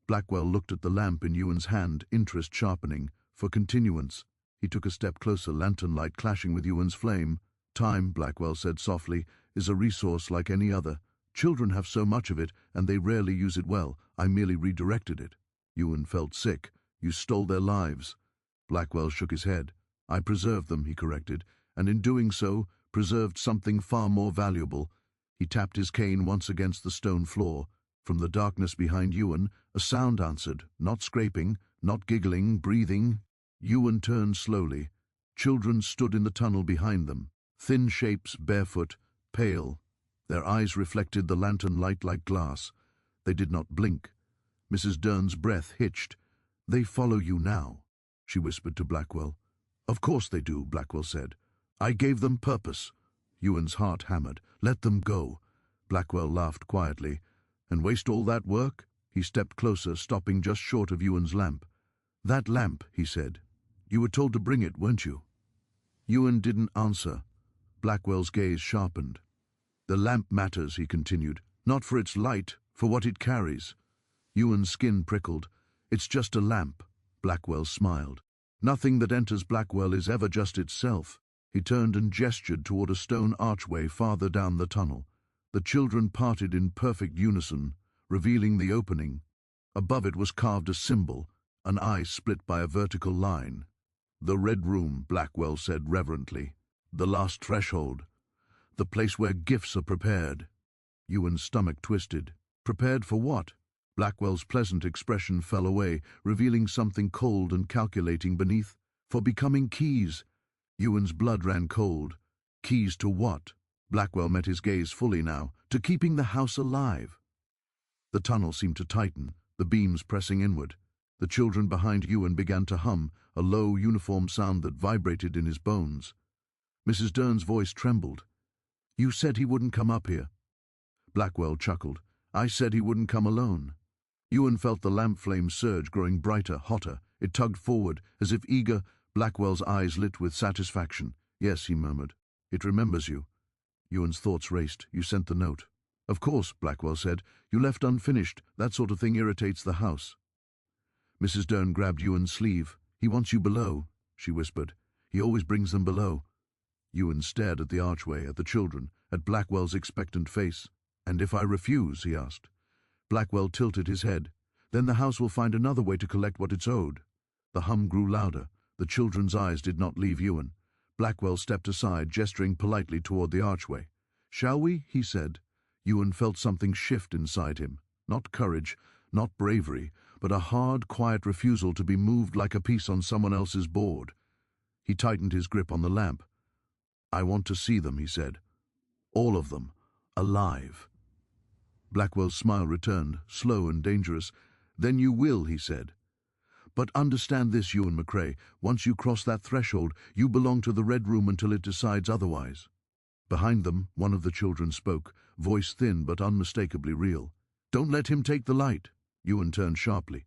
Blackwell looked at the lamp in Ewan's hand, interest sharpening. "For continuance." He took a step closer, lantern light clashing with Ewan's flame. "Time," Blackwell said softly, "is a resource like any other. Children have so much of it, and they rarely use it well. I merely redirected it." Ewan felt sick. "You stole their lives." Blackwell shook his head. "I preserved them," he corrected, "and in doing so, preserved something far more valuable." He tapped his cane once against the stone floor. From the darkness behind Ewan, a sound answered, not scraping, not giggling, breathing. Ewan turned slowly. Children stood in the tunnel behind them, thin shapes, barefoot, pale. Their eyes reflected the lantern light like glass. They did not blink. Mrs. Dern's breath hitched. "They follow you now," she whispered to Blackwell. "Of course they do," Blackwell said. "I gave them purpose." Ewan's heart hammered. "Let them go." Blackwell laughed quietly. "And waste all that work?" He stepped closer, stopping just short of Ewan's lamp. "That lamp," he said. "You were told to bring it, weren't you?" Ewan didn't answer. Blackwell's gaze sharpened. "The lamp matters," he continued. "Not for its light, for what it carries." Ewan's skin prickled. "It's just a lamp." Blackwell smiled. "Nothing that enters Blackwell is ever just itself." He turned and gestured toward a stone archway farther down the tunnel. The children parted in perfect unison, revealing the opening. Above it was carved a symbol, an eye split by a vertical line. "The Red Room," Blackwell said reverently. "The last threshold. The place where gifts are prepared." Ewan's stomach twisted. "Prepared for what?" Blackwell's pleasant expression fell away, revealing something cold and calculating beneath. "For becoming keys." Ewan's blood ran cold. "Keys to what?" Blackwell met his gaze fully now. "To keeping the house alive." The tunnel seemed to tighten, the beams pressing inward. The children behind Ewan began to hum, a low, uniform sound that vibrated in his bones. Mrs. Dern's voice trembled. "You said he wouldn't come up here." Blackwell chuckled. "I said he wouldn't come alone." Ewan felt the lamp flame surge, growing brighter, hotter. It tugged forward, as if eager. Blackwell's eyes lit with satisfaction. "Yes," he murmured. "It remembers you." Ewan's thoughts raced. "You sent the note." "Of course," Blackwell said. "You left unfinished. That sort of thing irritates the house." Mrs. Dern grabbed Ewan's sleeve. "He wants you below," she whispered. "He always brings them below." Ewan stared at the archway, at the children, at Blackwell's expectant face. "And if I refuse?" he asked. Blackwell tilted his head. "Then the house will find another way to collect what it's owed." The hum grew louder. The children's eyes did not leave Ewan. Blackwell stepped aside, gesturing politely toward the archway. "Shall we?" he said. Ewan felt something shift inside him. Not courage, not bravery, but a hard, quiet refusal to be moved like a piece on someone else's board. He tightened his grip on the lamp. "I want to see them," he said. "All of them. Alive." Blackwell's smile returned, slow and dangerous. "Then you will," he said. "But understand this, Ewan McCrae. Once you cross that threshold, you belong to the Red Room until it decides otherwise." Behind them, one of the children spoke, voice thin but unmistakably real. "Don't let him take the light." Ewan turned sharply.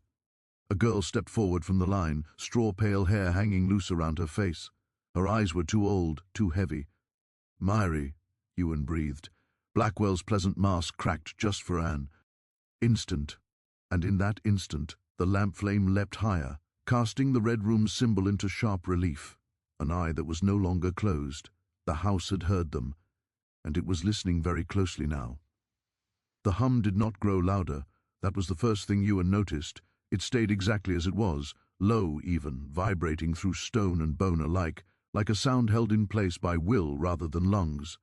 A girl stepped forward from the line, straw-pale hair hanging loose around her face. Her eyes were too old, too heavy. Myri, Ewan breathed. Blackwell's pleasant mask cracked just for an instant, and in that instant the lamp flame leapt higher, casting the Red Room's symbol into sharp relief. An eye that was no longer closed. The house had heard them, and it was listening very closely now. The hum did not grow louder. That was the first thing Ewan noticed. It stayed exactly as it was, low even, vibrating through stone and bone alike, like a sound held in place by will rather than lungs.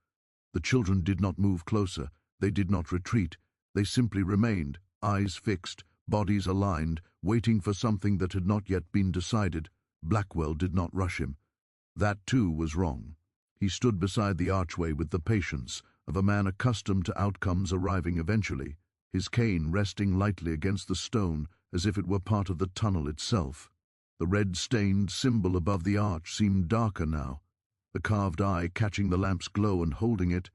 The children did not move closer. They did not retreat. They simply remained, eyes fixed, bodies aligned, waiting for something that had not yet been decided. Blackwell did not rush him. That, too, was wrong. He stood beside the archway with the patience of a man accustomed to outcomes arriving eventually, his cane resting lightly against the stone as if it were part of the tunnel itself. The red-stained symbol above the arch seemed darker now, the carved eye catching the lamp's glow and holding it.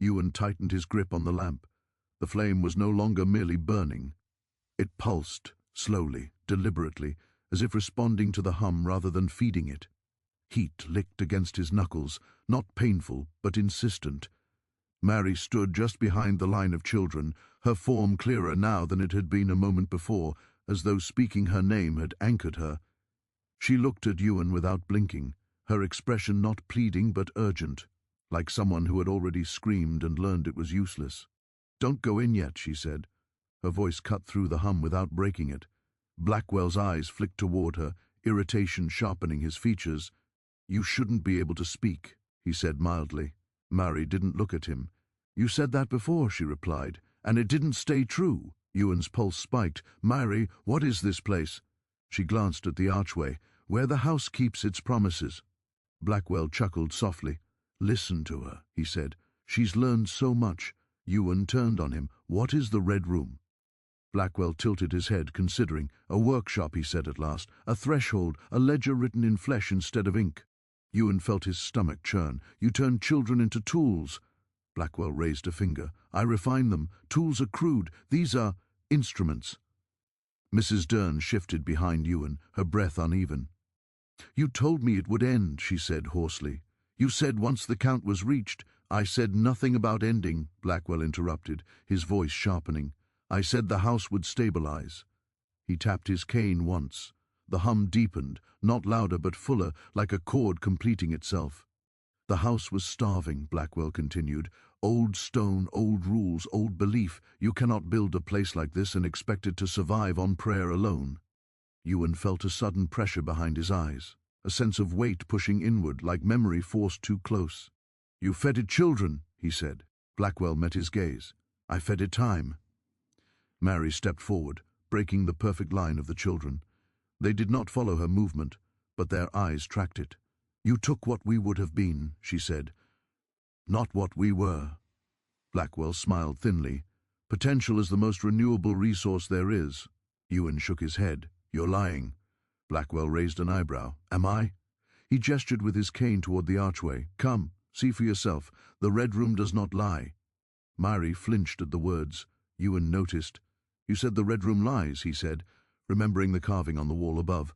Ewan tightened his grip on the lamp. The flame was no longer merely burning. It pulsed, slowly, deliberately, as if responding to the hum rather than feeding it. Heat licked against his knuckles, not painful, but insistent. Mary stood just behind the line of children, her form clearer now than it had been a moment before, as though speaking her name had anchored her. She looked at Ewan without blinking, her expression not pleading but urgent, like someone who had already screamed and learned it was useless. "Don't go in yet," she said. Her voice cut through the hum without breaking it. Blackwell's eyes flicked toward her, irritation sharpening his features. "You shouldn't be able to speak," he said mildly. Mary didn't look at him. "You said that before," she replied, "and it didn't stay true." Ewan's pulse spiked. "Mary, what is this place?" She glanced at the archway, "Where the house keeps its promises." Blackwell chuckled softly. "Listen to her," he said. "She's learned so much." Ewan turned on him. "What is the Red Room?" Blackwell tilted his head, considering. "A workshop," he said at last. "A threshold, a ledger written in flesh instead of ink." Ewan felt his stomach churn. "You turn children into tools." Blackwell raised a finger. "I refine them. Tools are crude. These are instruments." Mrs. Dern shifted behind Ewan, her breath uneven. "You told me it would end," she said hoarsely. "You said once the count was reached." "I said nothing about ending," Blackwell interrupted, his voice sharpening. "I said the house would stabilize." He tapped his cane once. The hum deepened, not louder but fuller, like a chord completing itself. "The house was starving," Blackwell continued. "Old stone, old rules, old belief. You cannot build a place like this and expect it to survive on prayer alone." Ewan felt a sudden pressure behind his eyes, a sense of weight pushing inward, like memory forced too close. "You fed it children," he said. Blackwell met his gaze. "I fed it time." Mary stepped forward, breaking the perfect line of the children. They did not follow her movement, but their eyes tracked it. "You took what we would have been," she said. "Not what we were." Blackwell smiled thinly. "Potential is the most renewable resource there is." Ewan shook his head. "You're lying." Blackwell raised an eyebrow. "Am I?" He gestured with his cane toward the archway. "Come, see for yourself. The Red Room does not lie." Mary flinched at the words. Ewan noticed. "You said the Red Room lies," he said, remembering the carving on the wall above.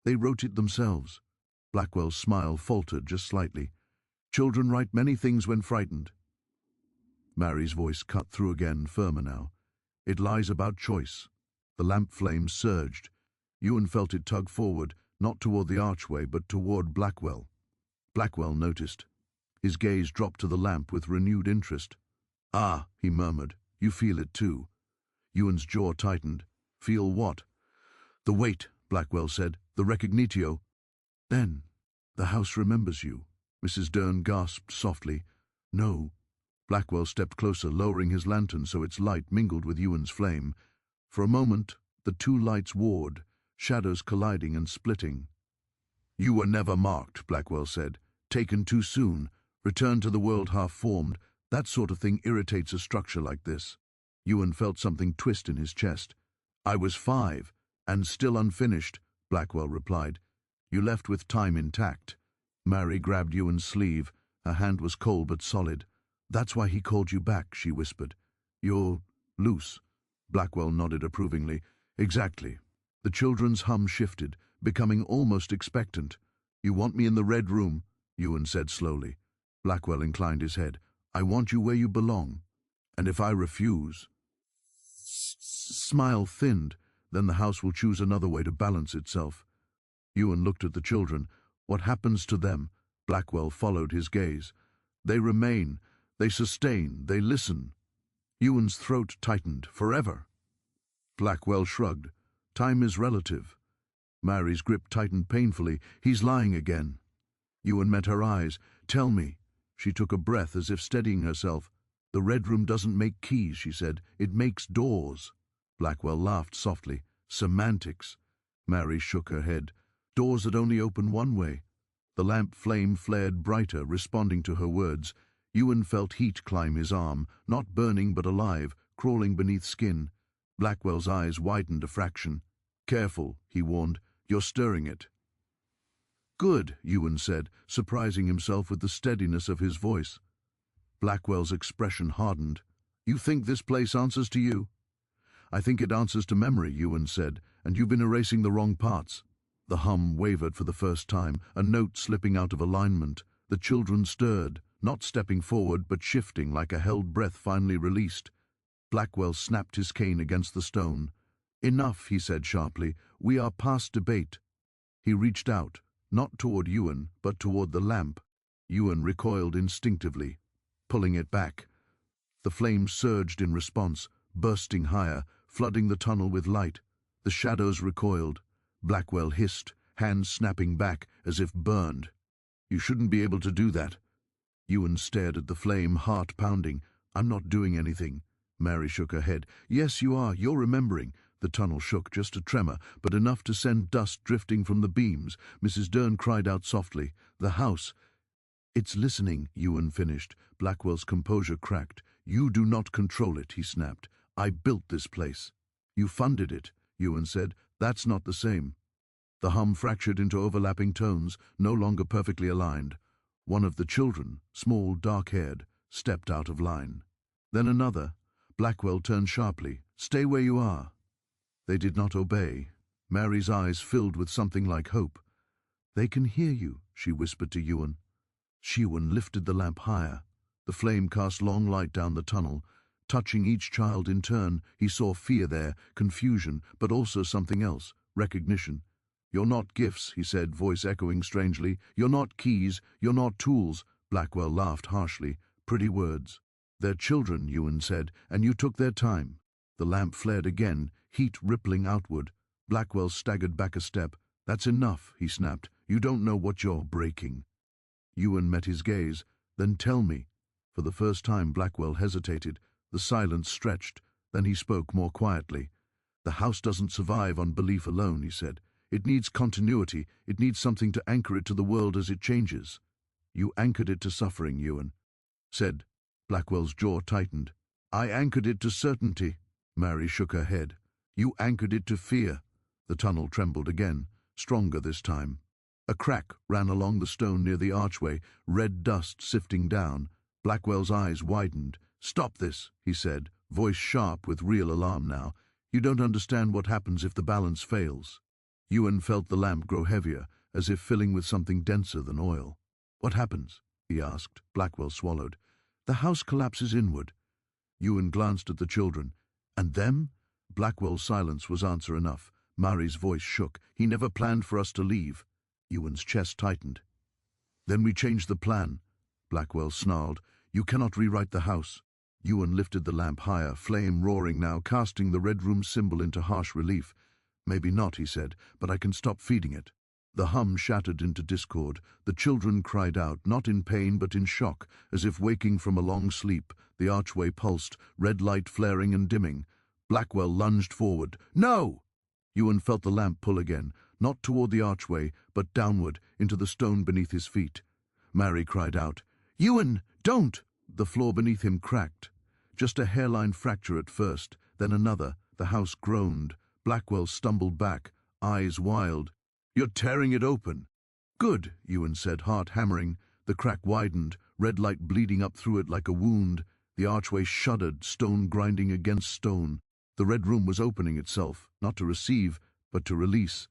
"They wrote it themselves." Blackwell's smile faltered just slightly. "Children write many things when frightened." Mary's voice cut through again, firmer now. "It lies about choice." The lamp flame surged. Ewan felt it tug forward, not toward the archway, but toward Blackwell. Blackwell noticed. His gaze dropped to the lamp with renewed interest. "Ah," he murmured, "you feel it too." Ewan's jaw tightened. "Feel what?" "The weight," Blackwell said. "The recognitio." "Then, the house remembers you." Mrs. Dern gasped softly. "No." Blackwell stepped closer, lowering his lantern so its light mingled with Ewan's flame. For a moment, the two lights warred, shadows colliding and splitting. "You were never marked," Blackwell said. "Taken too soon. Returned to the world half-formed. That sort of thing irritates a structure like this." Ewan felt something twist in his chest. "I was 5, and still unfinished," Blackwell replied. "You left with time intact." Mary grabbed Ewan's sleeve. Her hand was cold but solid. "That's why he called you back," she whispered. "You're loose." Blackwell nodded approvingly. "Exactly." The children's hum shifted, becoming almost expectant. "You want me in the Red Room," Ewan said slowly. Blackwell inclined his head. I want you where you belong. And if I refuse... Smile thinned. Then the house will choose another way to balance itself. Ewan looked at the children. What happens to them? Blackwell followed his gaze. They remain. They sustain. They listen. Ewan's throat tightened. Forever. Blackwell shrugged. Time is relative. Mary's grip tightened painfully. He's lying again. Ewan met her eyes. Tell me. She took a breath as if steadying herself. The Red Room doesn't make keys, she said. It makes doors. Blackwell laughed softly. Semantics. Mary shook her head. Doors that only open one way. The lamp flame flared brighter, responding to her words. Ewan felt heat climb his arm, not burning but alive, crawling beneath skin. Blackwell's eyes widened a fraction. Careful, he warned. You're stirring it. Good, Ewan said, surprising himself with the steadiness of his voice. Blackwell's expression hardened. You think this place answers to you? I think it answers to memory, Ewan said, and you've been erasing the wrong parts. The hum wavered for the first time, a note slipping out of alignment. The children stirred, not stepping forward but shifting like a held breath finally released. Blackwell snapped his cane against the stone. Enough, he said sharply. We are past debate. He reached out, not toward Ewan, but toward the lamp. Ewan recoiled instinctively, pulling it back. The flame surged in response, bursting higher, flooding the tunnel with light. The shadows recoiled. Blackwell hissed, hands snapping back as if burned. You shouldn't be able to do that. Ewan stared at the flame, heart pounding. I'm not doing anything. Mary shook her head. Yes, you are. You're remembering. The tunnel shook, just a tremor, but enough to send dust drifting from the beams. Mrs. Dern cried out softly. The house. It's listening, Ewan finished. Blackwell's composure cracked. You do not control it, he snapped. I built this place. You funded it, Ewan said. That's not the same. The hum fractured into overlapping tones, no longer perfectly aligned. One of the children, small, dark-haired, stepped out of line. Then another. Blackwell turned sharply. Stay where you are. They did not obey. Mary's eyes filled with something like hope. They can hear you, she whispered to Ewan. Ewan lifted the lamp higher. The flame cast long light down the tunnel. Touching each child in turn, he saw fear there, confusion, but also something else, recognition. You're not gifts, he said, voice echoing strangely. You're not keys, you're not tools. Blackwell laughed harshly. Pretty words. They're children, Ewan said, and you took their time. The lamp flared again, heat rippling outward. Blackwell staggered back a step. That's enough, he snapped. You don't know what you're breaking. Ewan met his gaze. Then tell me. For the first time, Blackwell hesitated. The silence stretched. Then he spoke more quietly. The house doesn't survive on belief alone, he said. It needs continuity. It needs something to anchor it to the world as it changes. You anchored it to suffering, Ewan said. Blackwell's jaw tightened. I anchored it to certainty. Mary shook her head. You anchored it to fear. The tunnel trembled again, stronger this time. A crack ran along the stone near the archway, red dust sifting down. Blackwell's eyes widened. Stop this, he said, voice sharp with real alarm now. You don't understand what happens if the balance fails. Ewan felt the lamp grow heavier, as if filling with something denser than oil. What happens? He asked. Blackwell swallowed. The house collapses inward. Ewan glanced at the children. And them? Blackwell's silence was answer enough. Mary's voice shook. He never planned for us to leave. Ewan's chest tightened. Then we changed the plan. Blackwell snarled. You cannot rewrite the house. Ewan lifted the lamp higher, flame roaring now, casting the Red Room symbol into harsh relief. Maybe not, he said, but I can stop feeding it. The hum shattered into discord. The children cried out, not in pain but in shock, as if waking from a long sleep. The archway pulsed, red light flaring and dimming. Blackwell lunged forward. No! Ewan felt the lamp pull again, not toward the archway, but downward, into the stone beneath his feet. Mary cried out, Ewan, don't! The floor beneath him cracked. Just a hairline fracture at first, then another. The house groaned. Blackwell stumbled back, eyes wild. You're tearing it open. Good, Ewan said, heart hammering. The crack widened, red light bleeding up through it like a wound. The archway shuddered, stone grinding against stone. The Red Room was opening itself, not to receive, but to release.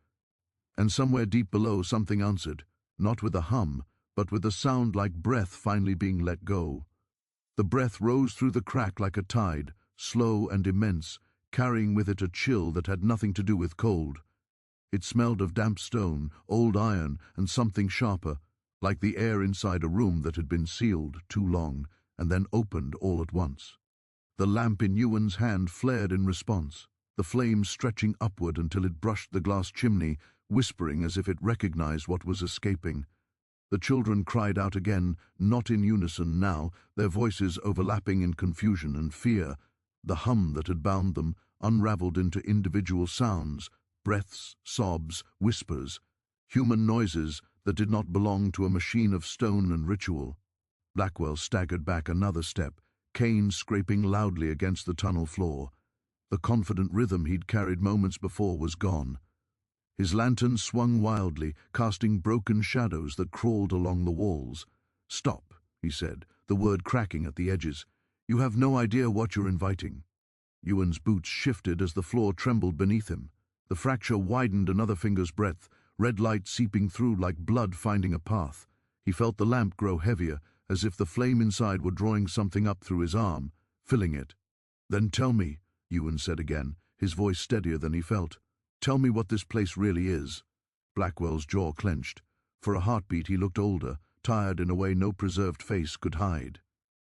And somewhere deep below something answered, not with a hum, but with a sound like breath finally being let go. The breath rose through the crack like a tide, slow and immense, carrying with it a chill that had nothing to do with cold. It smelled of damp stone, old iron, and something sharper, like the air inside a room that had been sealed too long, and then opened all at once. The lamp in Ewan's hand flared in response, the flame stretching upward until it brushed the glass chimney, whispering as if it recognized what was escaping. The children cried out again, not in unison now, their voices overlapping in confusion and fear. The hum that had bound them unraveled into individual sounds, breaths, sobs, whispers, human noises that did not belong to a machine of stone and ritual. Blackwell staggered back another step, cane scraping loudly against the tunnel floor. The confident rhythm he'd carried moments before was gone. His lantern swung wildly, casting broken shadows that crawled along the walls. "Stop," he said, the word cracking at the edges. "You have no idea what you're inviting." Ewan's boots shifted as the floor trembled beneath him. The fracture widened another finger's breadth, red light seeping through like blood finding a path. He felt the lamp grow heavier, as if the flame inside were drawing something up through his arm, filling it. "Then tell me," Ewan said again, his voice steadier than he felt. "Tell me what this place really is." Blackwell's jaw clenched. For a heartbeat he looked older, tired in a way no preserved face could hide.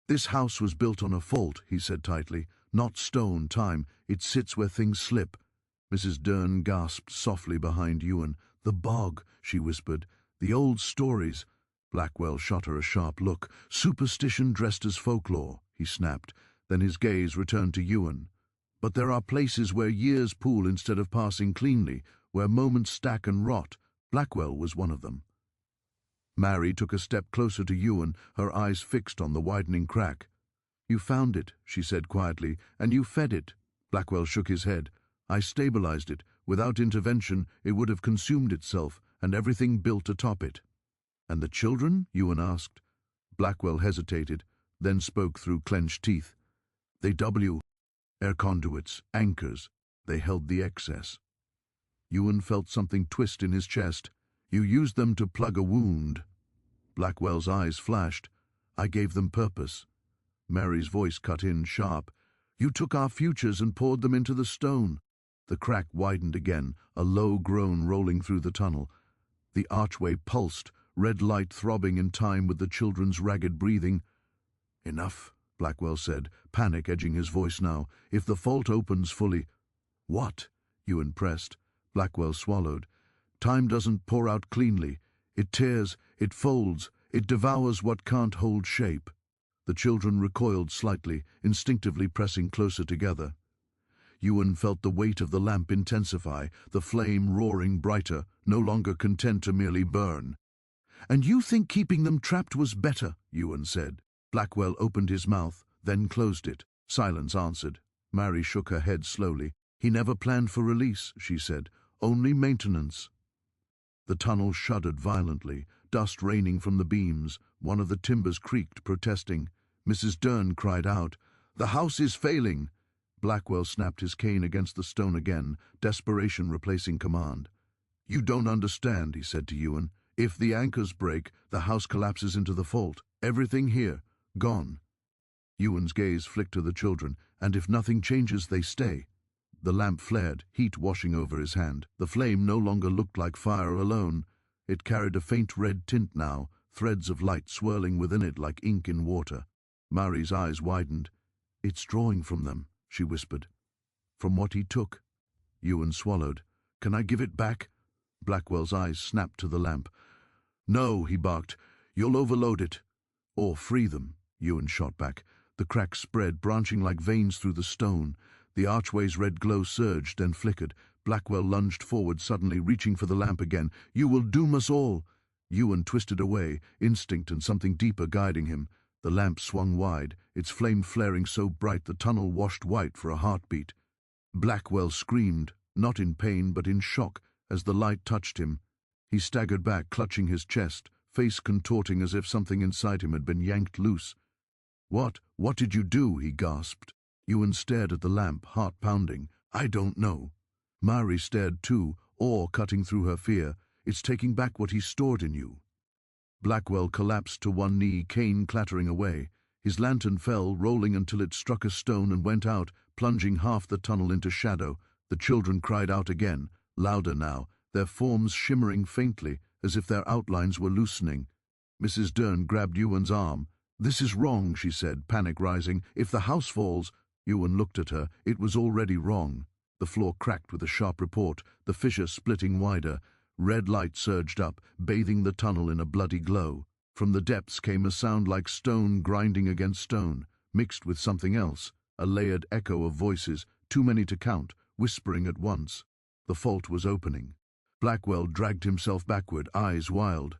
"This house was built on a fault," he said tightly. "Not stone, time. It sits where things slip." Mrs. Dern gasped softly behind Ewan. "The bog," she whispered. "The old stories." Blackwell shot her a sharp look. "Superstition dressed as folklore," he snapped. Then his gaze returned to Ewan. "But there are places where years pool instead of passing cleanly, where moments stack and rot. Blackwell was one of them." Mary took a step closer to Ewan, her eyes fixed on the widening crack. "You found it," she said quietly, "and you fed it." Blackwell shook his head. "I stabilized it. Without intervention, it would have consumed itself, and everything built atop it." "And the children?" Ewan asked. Blackwell hesitated, then spoke through clenched teeth. "They air conduits, anchors. They held the excess." Ewan felt something twist in his chest. "You used them to plug a wound." Blackwell's eyes flashed. "I gave them purpose." Mary's voice cut in sharp. "You took our futures and poured them into the stone." The crack widened again, a low groan rolling through the tunnel. The archway pulsed, red light throbbing in time with the children's ragged breathing. "Enough," Blackwell said, panic edging his voice now. "If the fault opens fully—" "What?" Ewan pressed. Blackwell swallowed. "Time doesn't pour out cleanly. It tears, it folds, it devours what can't hold shape." The children recoiled slightly, instinctively pressing closer together. Ewan felt the weight of the lamp intensify, the flame roaring brighter, no longer content to merely burn. "And you think keeping them trapped was better?" Ewan said. Blackwell opened his mouth, then closed it. Silence answered. Mary shook her head slowly. "He never planned for release," she said. "Only maintenance." The tunnel shuddered violently, dust raining from the beams. One of the timbers creaked, protesting. Mrs. Dern cried out, "The house is failing!" Blackwell snapped his cane against the stone again, desperation replacing command. "You don't understand," he said to Ewan. "If the anchors break, the house collapses into the fault. Everything here, gone." Ewan's gaze flicked to the children. "And if nothing changes, they stay." The lamp flared, heat washing over his hand. The flame no longer looked like fire alone. It carried a faint red tint now, threads of light swirling within it like ink in water. Mary's eyes widened. "It's drawing from them," she whispered. "From what he took." Ewan swallowed. "Can I give it back?" Blackwell's eyes snapped to the lamp. "No," he barked. "You'll overload it." "Or free them," Ewan shot back. The crack spread, branching like veins through the stone. The archway's red glow surged, then flickered. Blackwell lunged forward suddenly, reaching for the lamp again. "You will doom us all." Ewan twisted away, instinct and something deeper guiding him. The lamp swung wide, its flame flaring so bright the tunnel washed white for a heartbeat. Blackwell screamed, not in pain but in shock, as the light touched him. He staggered back, clutching his chest, face contorting as if something inside him had been yanked loose. What did you do?" he gasped. Ewan stared at the lamp, heart pounding. "I don't know." Mary stared too, awe cutting through her fear. "It's taking back what he stored in you." Blackwell collapsed to one knee, cane clattering away. His lantern fell, rolling until it struck a stone and went out, plunging half the tunnel into shadow. The children cried out again, louder now, their forms shimmering faintly, as if their outlines were loosening. Mrs. Dern grabbed Ewan's arm. "This is wrong," she said, panic rising. "If the house falls—" Ewan looked at her. It was already wrong. The floor cracked with a sharp report, the fissure splitting wider. Red light surged up, bathing the tunnel in a bloody glow. From the depths came a sound like stone grinding against stone, mixed with something else, a layered echo of voices, too many to count, whispering at once. The fault was opening. Blackwell dragged himself backward, eyes wild.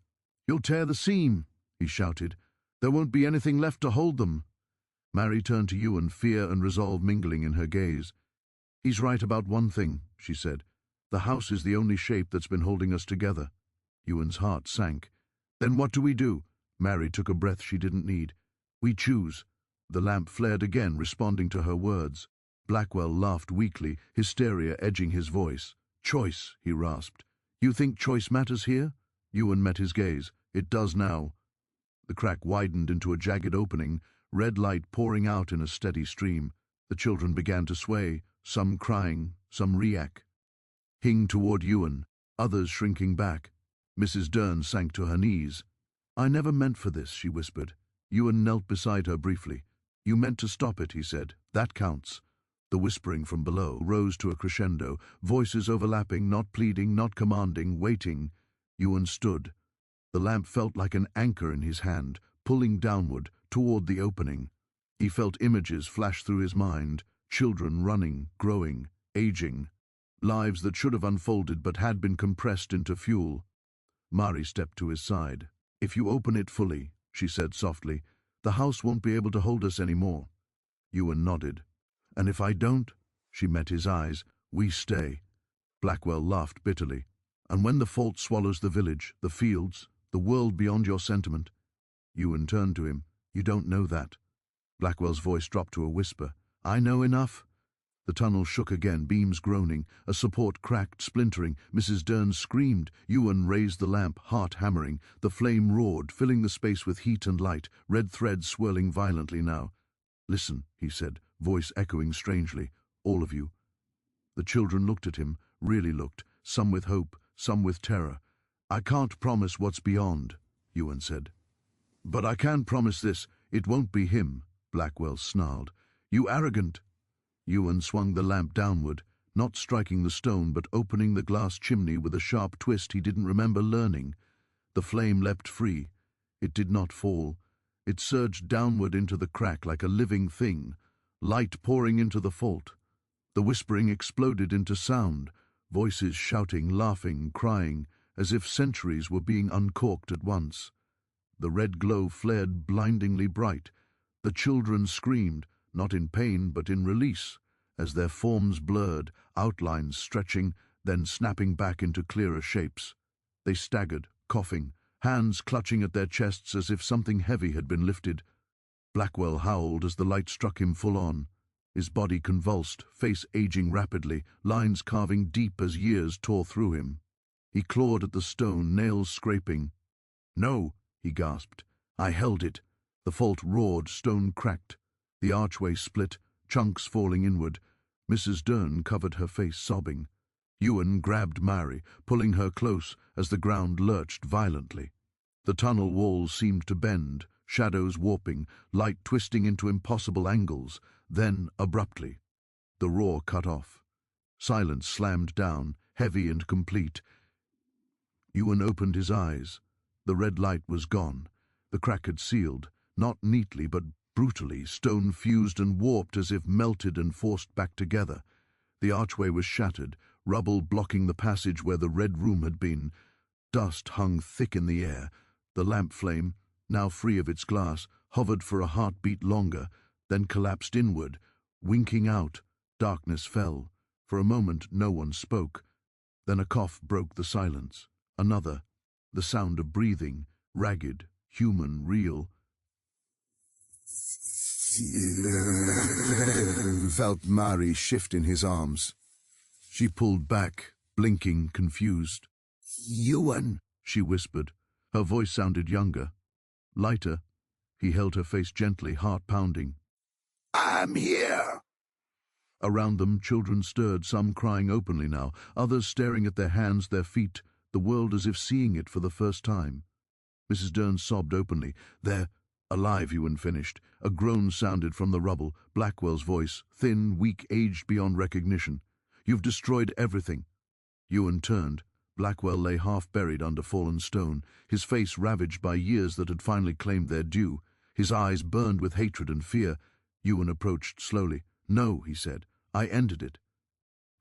"You'll tear the seam," he shouted. "There won't be anything left to hold them." Mary turned to Ewan, fear and resolve mingling in her gaze. "He's right about one thing," she said. "The house is the only shape that's been holding us together." Ewan's heart sank. "Then what do we do?" Mary took a breath she didn't need. "We choose." The lamp flared again, responding to her words. Blackwell laughed weakly, hysteria edging his voice. "Choice," he rasped. "You think choice matters here?" Ewan met his gaze. "It does now." The crack widened into a jagged opening, red light pouring out in a steady stream. The children began to sway, some crying, some react. Hing toward Ewan, others shrinking back. Mrs. Dern sank to her knees. "I never meant for this," she whispered. Ewan knelt beside her briefly. "You meant to stop it," he said. "That counts." The whispering from below rose to a crescendo, voices overlapping, not pleading, not commanding, waiting. Ewan stood. The lamp felt like an anchor in his hand, pulling downward, toward the opening. He felt images flash through his mind, children running, growing, aging, lives that should have unfolded but had been compressed into fuel. Mari stepped to his side. "If you open it fully," she said softly, "the house won't be able to hold us anymore." Ewan nodded. "And if I don't?" She met his eyes. "We stay." Blackwell laughed bitterly. "And when the fault swallows the village, the fields, the world beyond your sentiment?" Ewan turned to him. "You don't know that." Blackwell's voice dropped to a whisper. "I know enough." The tunnel shook again, beams groaning. A support cracked, splintering. Mrs. Dern screamed. Ewan raised the lamp, heart hammering. The flame roared, filling the space with heat and light, red threads swirling violently now. "Listen," he said, voice echoing strangely. "All of you." The children looked at him, really looked, some with hope, some with terror. "I can't promise what's beyond," Ewan said. "But I can promise this. It won't be him," Blackwell snarled. "You arrogant—" Ewan swung the lamp downward, not striking the stone but opening the glass chimney with a sharp twist he didn't remember learning. The flame leapt free. It did not fall. It surged downward into the crack like a living thing, light pouring into the fault. The whispering exploded into sound, voices shouting, laughing, crying, as if centuries were being uncorked at once. The red glow flared blindingly bright. The children screamed, not in pain but in release, as their forms blurred, outlines stretching, then snapping back into clearer shapes. They staggered, coughing, hands clutching at their chests as if something heavy had been lifted. Blackwell howled as the light struck him full on. His body convulsed, face aging rapidly, lines carving deep as years tore through him. He clawed at the stone, nails scraping. "No," he gasped. "I held it." The fault roared, stone cracked. The archway split, chunks falling inward. Mrs. Dern covered her face, sobbing. Ewan grabbed Mary, pulling her close as the ground lurched violently. The tunnel walls seemed to bend, shadows warping, light twisting into impossible angles. Then, abruptly, the roar cut off. Silence slammed down, heavy and complete. Ewan opened his eyes. The red light was gone. The crack had sealed, not neatly but brutally, stone fused and warped as if melted and forced back together. The archway was shattered, rubble blocking the passage where the red room had been. Dust hung thick in the air. The lamp flame, now free of its glass, hovered for a heartbeat longer, then collapsed inward, winking out. Darkness fell. For a moment no one spoke. Then a cough broke the silence. Another. The sound of breathing, ragged, human, real. Felt Mari shift in his arms. She pulled back, blinking, confused. "Ewan," she whispered. Her voice sounded younger, lighter. He held her face gently, heart pounding. "I'm here." Around them, children stirred, some crying openly now, others staring at their hands, their feet, the world as if seeing it for the first time. Mrs. Dern sobbed openly. "They're alive," Ewan finished. A groan sounded from the rubble, Blackwell's voice, thin, weak, aged beyond recognition. "You've destroyed everything." Ewan turned. Blackwell lay half-buried under fallen stone, his face ravaged by years that had finally claimed their due. His eyes burned with hatred and fear. Ewan approached slowly. "No," he said. "I ended it."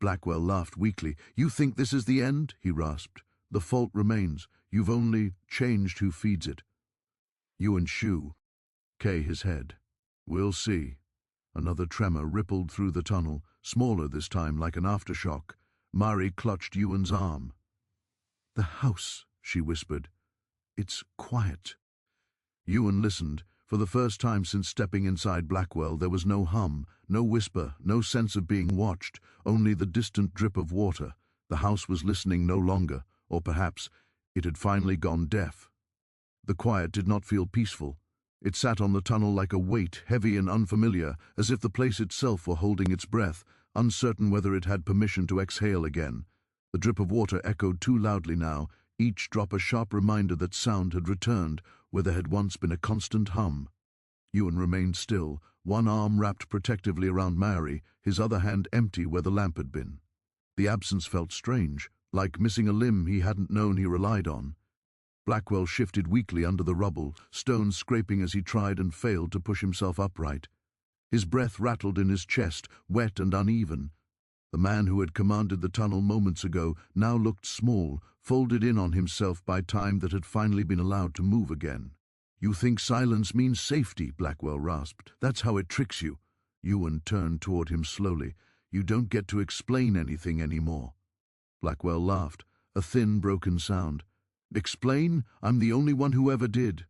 Blackwell laughed weakly. "You think this is the end?" he rasped. "The fault remains. You've only changed who feeds it." Ewan shook his head. "We'll see." Another tremor rippled through the tunnel, smaller this time, like an aftershock. Mari clutched Ewan's arm. "The house," she whispered. "It's quiet." Ewan listened. For the first time since stepping inside Blackwell, there was no hum, no whisper, no sense of being watched, only the distant drip of water. The house was listening no longer, or perhaps it had finally gone deaf. The quiet did not feel peaceful. It sat on the tunnel like a weight, heavy and unfamiliar, as if the place itself were holding its breath, uncertain whether it had permission to exhale again. The drip of water echoed too loudly now, each drop a sharp reminder that sound had returned, where there had once been a constant hum. Ewan remained still, one arm wrapped protectively around Mary, his other hand empty where the lamp had been. The absence felt strange, like missing a limb he hadn't known he relied on. Blackwell shifted weakly under the rubble, stones scraping as he tried and failed to push himself upright. His breath rattled in his chest, wet and uneven. The man who had commanded the tunnel moments ago now looked small, folded in on himself by time that had finally been allowed to move again. "You think silence means safety," Blackwell rasped. "That's how it tricks you." Ewan turned toward him slowly. "You don't get to explain anything anymore." Blackwell laughed, a thin, broken sound. "Explain? I'm the only one who ever did."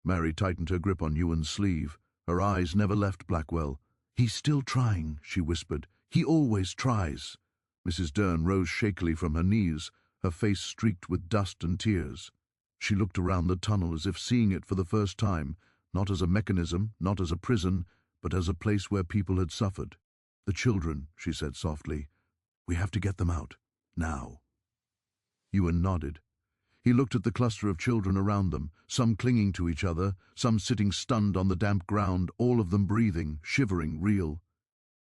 Mary tightened her grip on Ewan's sleeve. Her eyes never left Blackwell. "He's still trying," she whispered. "He always tries." Mrs. Dern rose shakily from her knees, her face streaked with dust and tears. She looked around the tunnel as if seeing it for the first time, not as a mechanism, not as a prison, but as a place where people had suffered. "The children," she said softly. "We have to get them out. Now." Ewan nodded. He looked at the cluster of children around them, some clinging to each other, some sitting stunned on the damp ground, all of them breathing, shivering, real.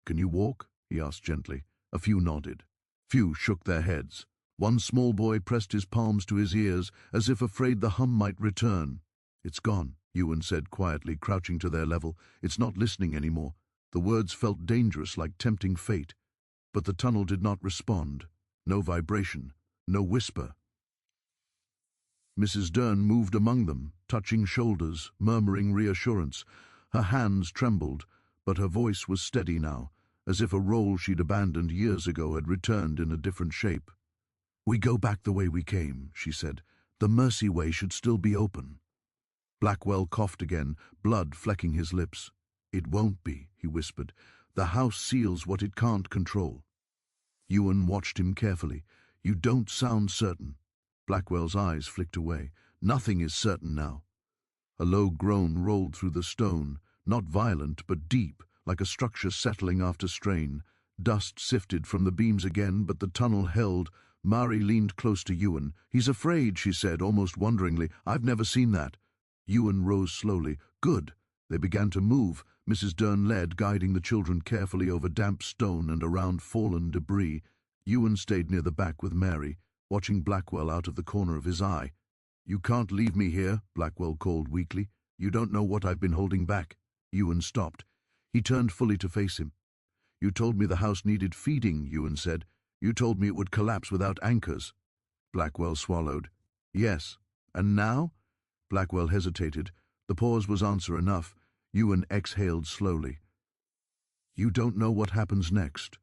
"Can you walk?" he asked gently. A few nodded. Few shook their heads. One small boy pressed his palms to his ears, as if afraid the hum might return. "It's gone," Ewan said quietly, crouching to their level. "It's not listening anymore." The words felt dangerous, like tempting fate. But the tunnel did not respond. No vibration, no whisper. Mrs. Dern moved among them, touching shoulders, murmuring reassurance. Her hands trembled, but her voice was steady now, as if a role she'd abandoned years ago had returned in a different shape. "We go back the way we came," she said. "The Mercy Way should still be open." Blackwell coughed again, blood flecking his lips. "It won't be," he whispered. "The house seals what it can't control." Ewan watched him carefully. "You don't sound certain." Blackwell's eyes flicked away. "Nothing is certain now." A low groan rolled through the stone, not violent but deep, like a structure settling after strain. Dust sifted from the beams again, but the tunnel held. Mari leaned close to Ewan. "He's afraid," she said, almost wonderingly. "I've never seen that." Ewan rose slowly. "Good." They began to move. Mrs. Dern led, guiding the children carefully over damp stone and around fallen debris. Ewan stayed near the back with Mary, watching Blackwell out of the corner of his eye. "You can't leave me here," Blackwell called weakly. "You don't know what I've been holding back." Ewan stopped. He turned fully to face him. "You told me the house needed feeding," Ewan said. "You told me it would collapse without anchors." Blackwell swallowed. "Yes. And now?" Blackwell hesitated. The pause was answer enough. Ewan exhaled slowly. "You don't know what happens next."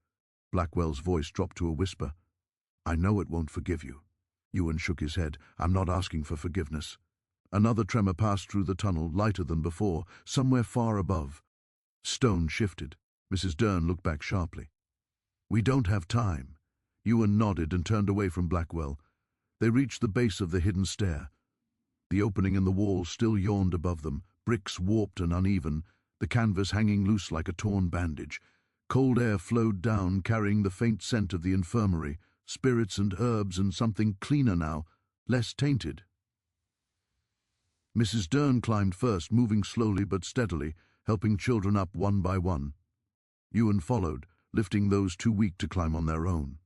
Blackwell's voice dropped to a whisper. "I know it won't forgive you." Ewan shook his head. "I'm not asking for forgiveness." Another tremor passed through the tunnel, lighter than before, somewhere far above. Stone shifted. Mrs. Dern looked back sharply. "We don't have time." Ewan nodded and turned away from Blackwell. They reached the base of the hidden stair. The opening in the wall still yawned above them, bricks warped and uneven, the canvas hanging loose like a torn bandage. Cold air flowed down, carrying the faint scent of the infirmary, spirits and herbs and something cleaner now, less tainted. Mrs. Dern climbed first, moving slowly but steadily, helping children up one by one. Ewan followed, lifting those too weak to climb on their own.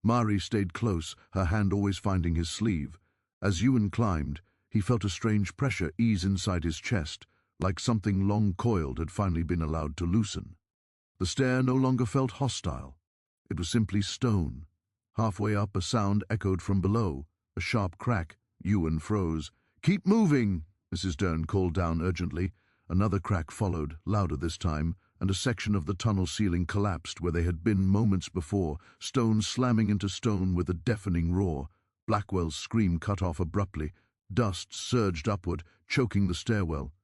Mari stayed close, her hand always finding his sleeve. As Ewan climbed, he felt a strange pressure ease inside his chest, like something long coiled had finally been allowed to loosen. The stair no longer felt hostile. It was simply stone. Halfway up, a sound echoed from below, a sharp crack. Ewan froze. "Keep moving!" Mrs. Dern called down urgently. Another crack followed, louder this time, and a section of the tunnel ceiling collapsed where they had been moments before, stone slamming into stone with a deafening roar. Blackwell's scream cut off abruptly. Dust surged upward, choking the stairwell.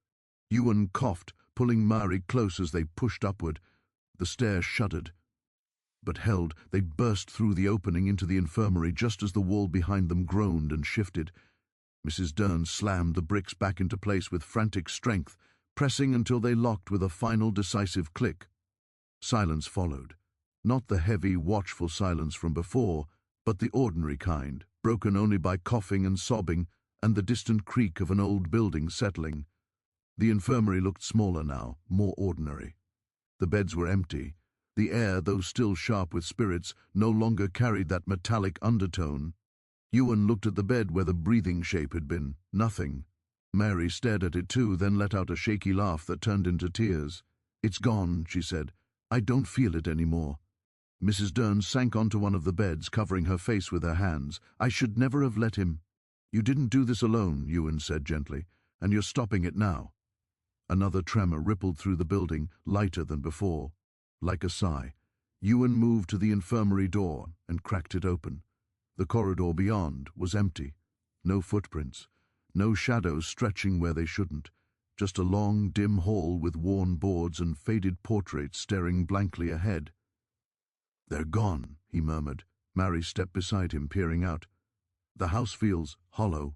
Ewan coughed, pulling Mari close as they pushed upward. The stair shuddered, but held. They burst through the opening into the infirmary just as the wall behind them groaned and shifted. Mrs. Dern slammed the bricks back into place with frantic strength, pressing until they locked with a final decisive click. Silence followed. Not the heavy, watchful silence from before, but the ordinary kind, broken only by coughing and sobbing and the distant creak of an old building settling. The infirmary looked smaller now, more ordinary. The beds were empty. The air, though still sharp with spirits, no longer carried that metallic undertone. Ewan looked at the bed where the breathing shape had been. Nothing. Mary stared at it too, then let out a shaky laugh that turned into tears. "It's gone," she said. "I don't feel it anymore." Mrs. Dern sank onto one of the beds, covering her face with her hands. "I should never have let him." "You didn't do this alone," Ewan said gently, "and you're stopping it now." Another tremor rippled through the building, lighter than before. Like a sigh, Ewan moved to the infirmary door and cracked it open. The corridor beyond was empty. No footprints, no shadows stretching where they shouldn't. Just a long, dim hall with worn boards and faded portraits staring blankly ahead. "They're gone," he murmured. Mary stepped beside him, peering out. "The house feels hollow."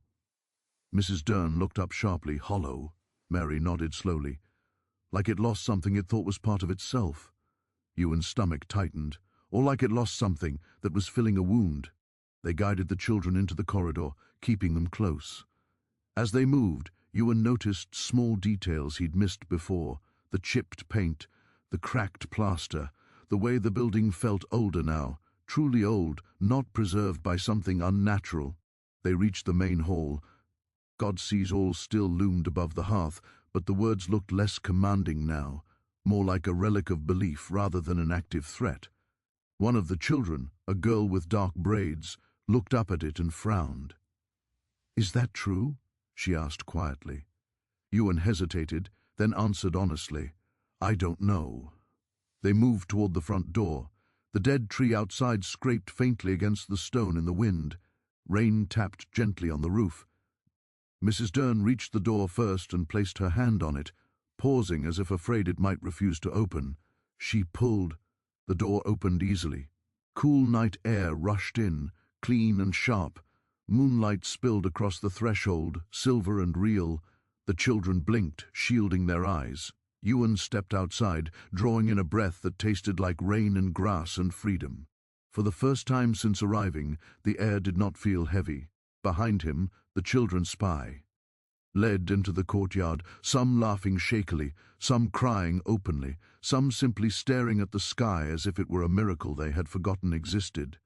Mrs. Dern looked up sharply. "Hollow?" Mary nodded slowly. "Like it lost something it thought was part of itself." Ewan's stomach tightened. Or like it lost something that was filling a wound. They guided the children into the corridor, keeping them close. As they moved, Ewan noticed small details he'd missed before. The chipped paint, the cracked plaster, the way the building felt older now. Truly old, not preserved by something unnatural. They reached the main hall. "God sees all" still loomed above the hearth, but the words looked less commanding now, more like a relic of belief rather than an active threat. One of the children, a girl with dark braids, looked up at it and frowned. "Is that true?" she asked quietly. Ewan hesitated, then answered honestly, "I don't know." They moved toward the front door. The dead tree outside scraped faintly against the stone in the wind. Rain tapped gently on the roof. Mrs. Dern reached the door first and placed her hand on it, pausing as if afraid it might refuse to open. She pulled. The door opened easily. Cool night air rushed in, clean and sharp. Moonlight spilled across the threshold, silver and real. The children blinked, shielding their eyes. Ewan stepped outside, drawing in a breath that tasted like rain and grass and freedom. For the first time since arriving, the air did not feel heavy. Behind him, the children spy. Led into the courtyard, some laughing shakily, some crying openly, some simply staring at the sky as if it were a miracle they had forgotten existed.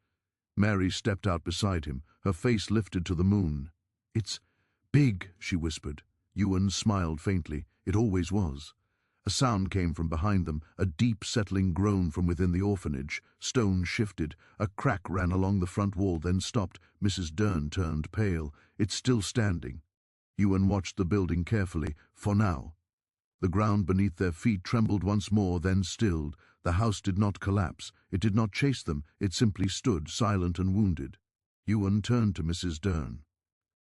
Mary stepped out beside him, her face lifted to the moon. "It's big," she whispered. Ewan smiled faintly. It always was. A sound came from behind them, a deep, settling groan from within the orphanage. Stone shifted. A crack ran along the front wall, then stopped. Mrs. Dern turned pale. "It's still standing." Ewan watched the building carefully, for now. The ground beneath their feet trembled once more, then stilled. The house did not collapse. It did not chase them. It simply stood, silent and wounded. Ewan turned to Mrs. Dern.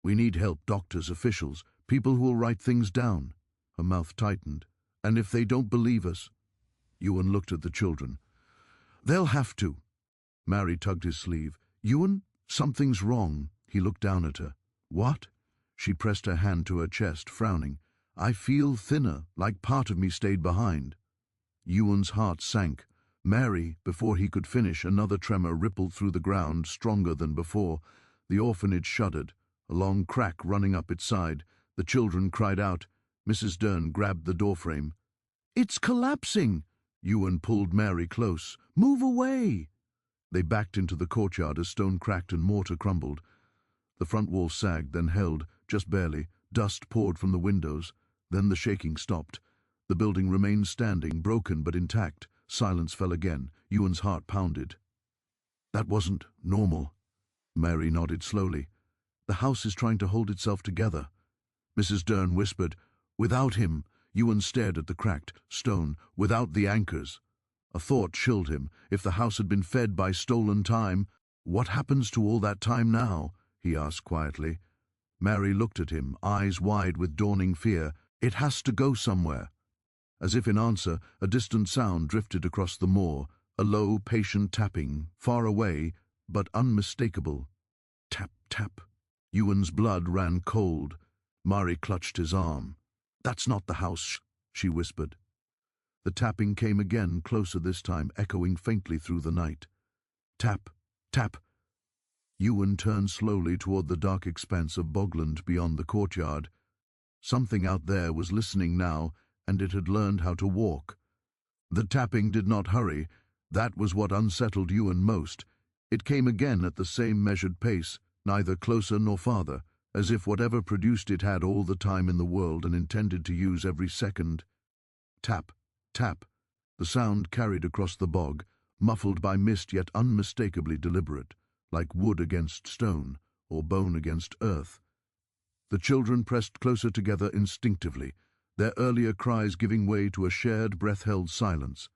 "We need help, doctors, officials, people who will write things down." Her mouth tightened. "And if they don't believe us?" Ewan looked at the children. "They'll have to." Mary tugged his sleeve. "Ewan, something's wrong." He looked down at her. "What?" She pressed her hand to her chest, frowning. "I feel thinner, like part of me stayed behind." Ewan's heart sank. Mary, before he could finish, another tremor rippled through the ground, stronger than before. The orphanage shuddered, a long crack running up its side. The children cried out. Mrs. Dern grabbed the doorframe. "It's collapsing!" Ewan pulled Mary close. "Move away!" They backed into the courtyard as stone cracked and mortar crumbled. The front wall sagged, then held, just barely. Dust poured from the windows. Then the shaking stopped. The building remained standing, broken but intact. Silence fell again. Ewan's heart pounded. "That wasn't normal." Mary nodded slowly. "The house is trying to hold itself together." Mrs. Dern whispered, "Without him." Ewan stared at the cracked stone. "Without the anchors." A thought chilled him. If the house had been fed by stolen time, what happens to all that time now? He asked quietly. Mary looked at him, eyes wide with dawning fear. "It has to go somewhere." As if in answer, a distant sound drifted across the moor, a low, patient tapping, far away, but unmistakable. Tap, tap. Ewan's blood ran cold. Mary clutched his arm. "That's not the house," she whispered. The tapping came again, closer this time, echoing faintly through the night. Tap, tap. Ewan turned slowly toward the dark expanse of bogland beyond the courtyard. Something out there was listening now, and it had learned how to walk. The tapping did not hurry. That was what unsettled Ewan most. It came again at the same measured pace, neither closer nor farther, as if whatever produced it had all the time in the world and intended to use every second. Tap, tap. The sound carried across the bog, muffled by mist yet unmistakably deliberate, like wood against stone, or bone against earth. The children pressed closer together instinctively, their earlier cries giving way to a shared, breath-held silence.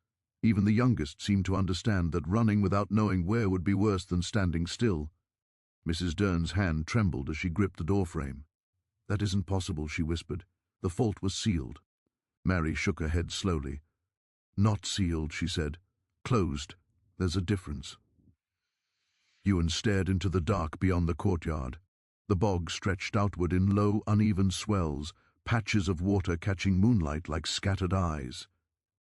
Even the youngest seemed to understand that running without knowing where would be worse than standing still. Mrs. Dern's hand trembled as she gripped the doorframe. "That isn't possible," she whispered. "The vault was sealed." Mary shook her head slowly. "Not sealed," she said. "Closed. There's a difference." Ewan stared into the dark beyond the courtyard. The bog stretched outward in low, uneven swells, patches of water catching moonlight like scattered eyes.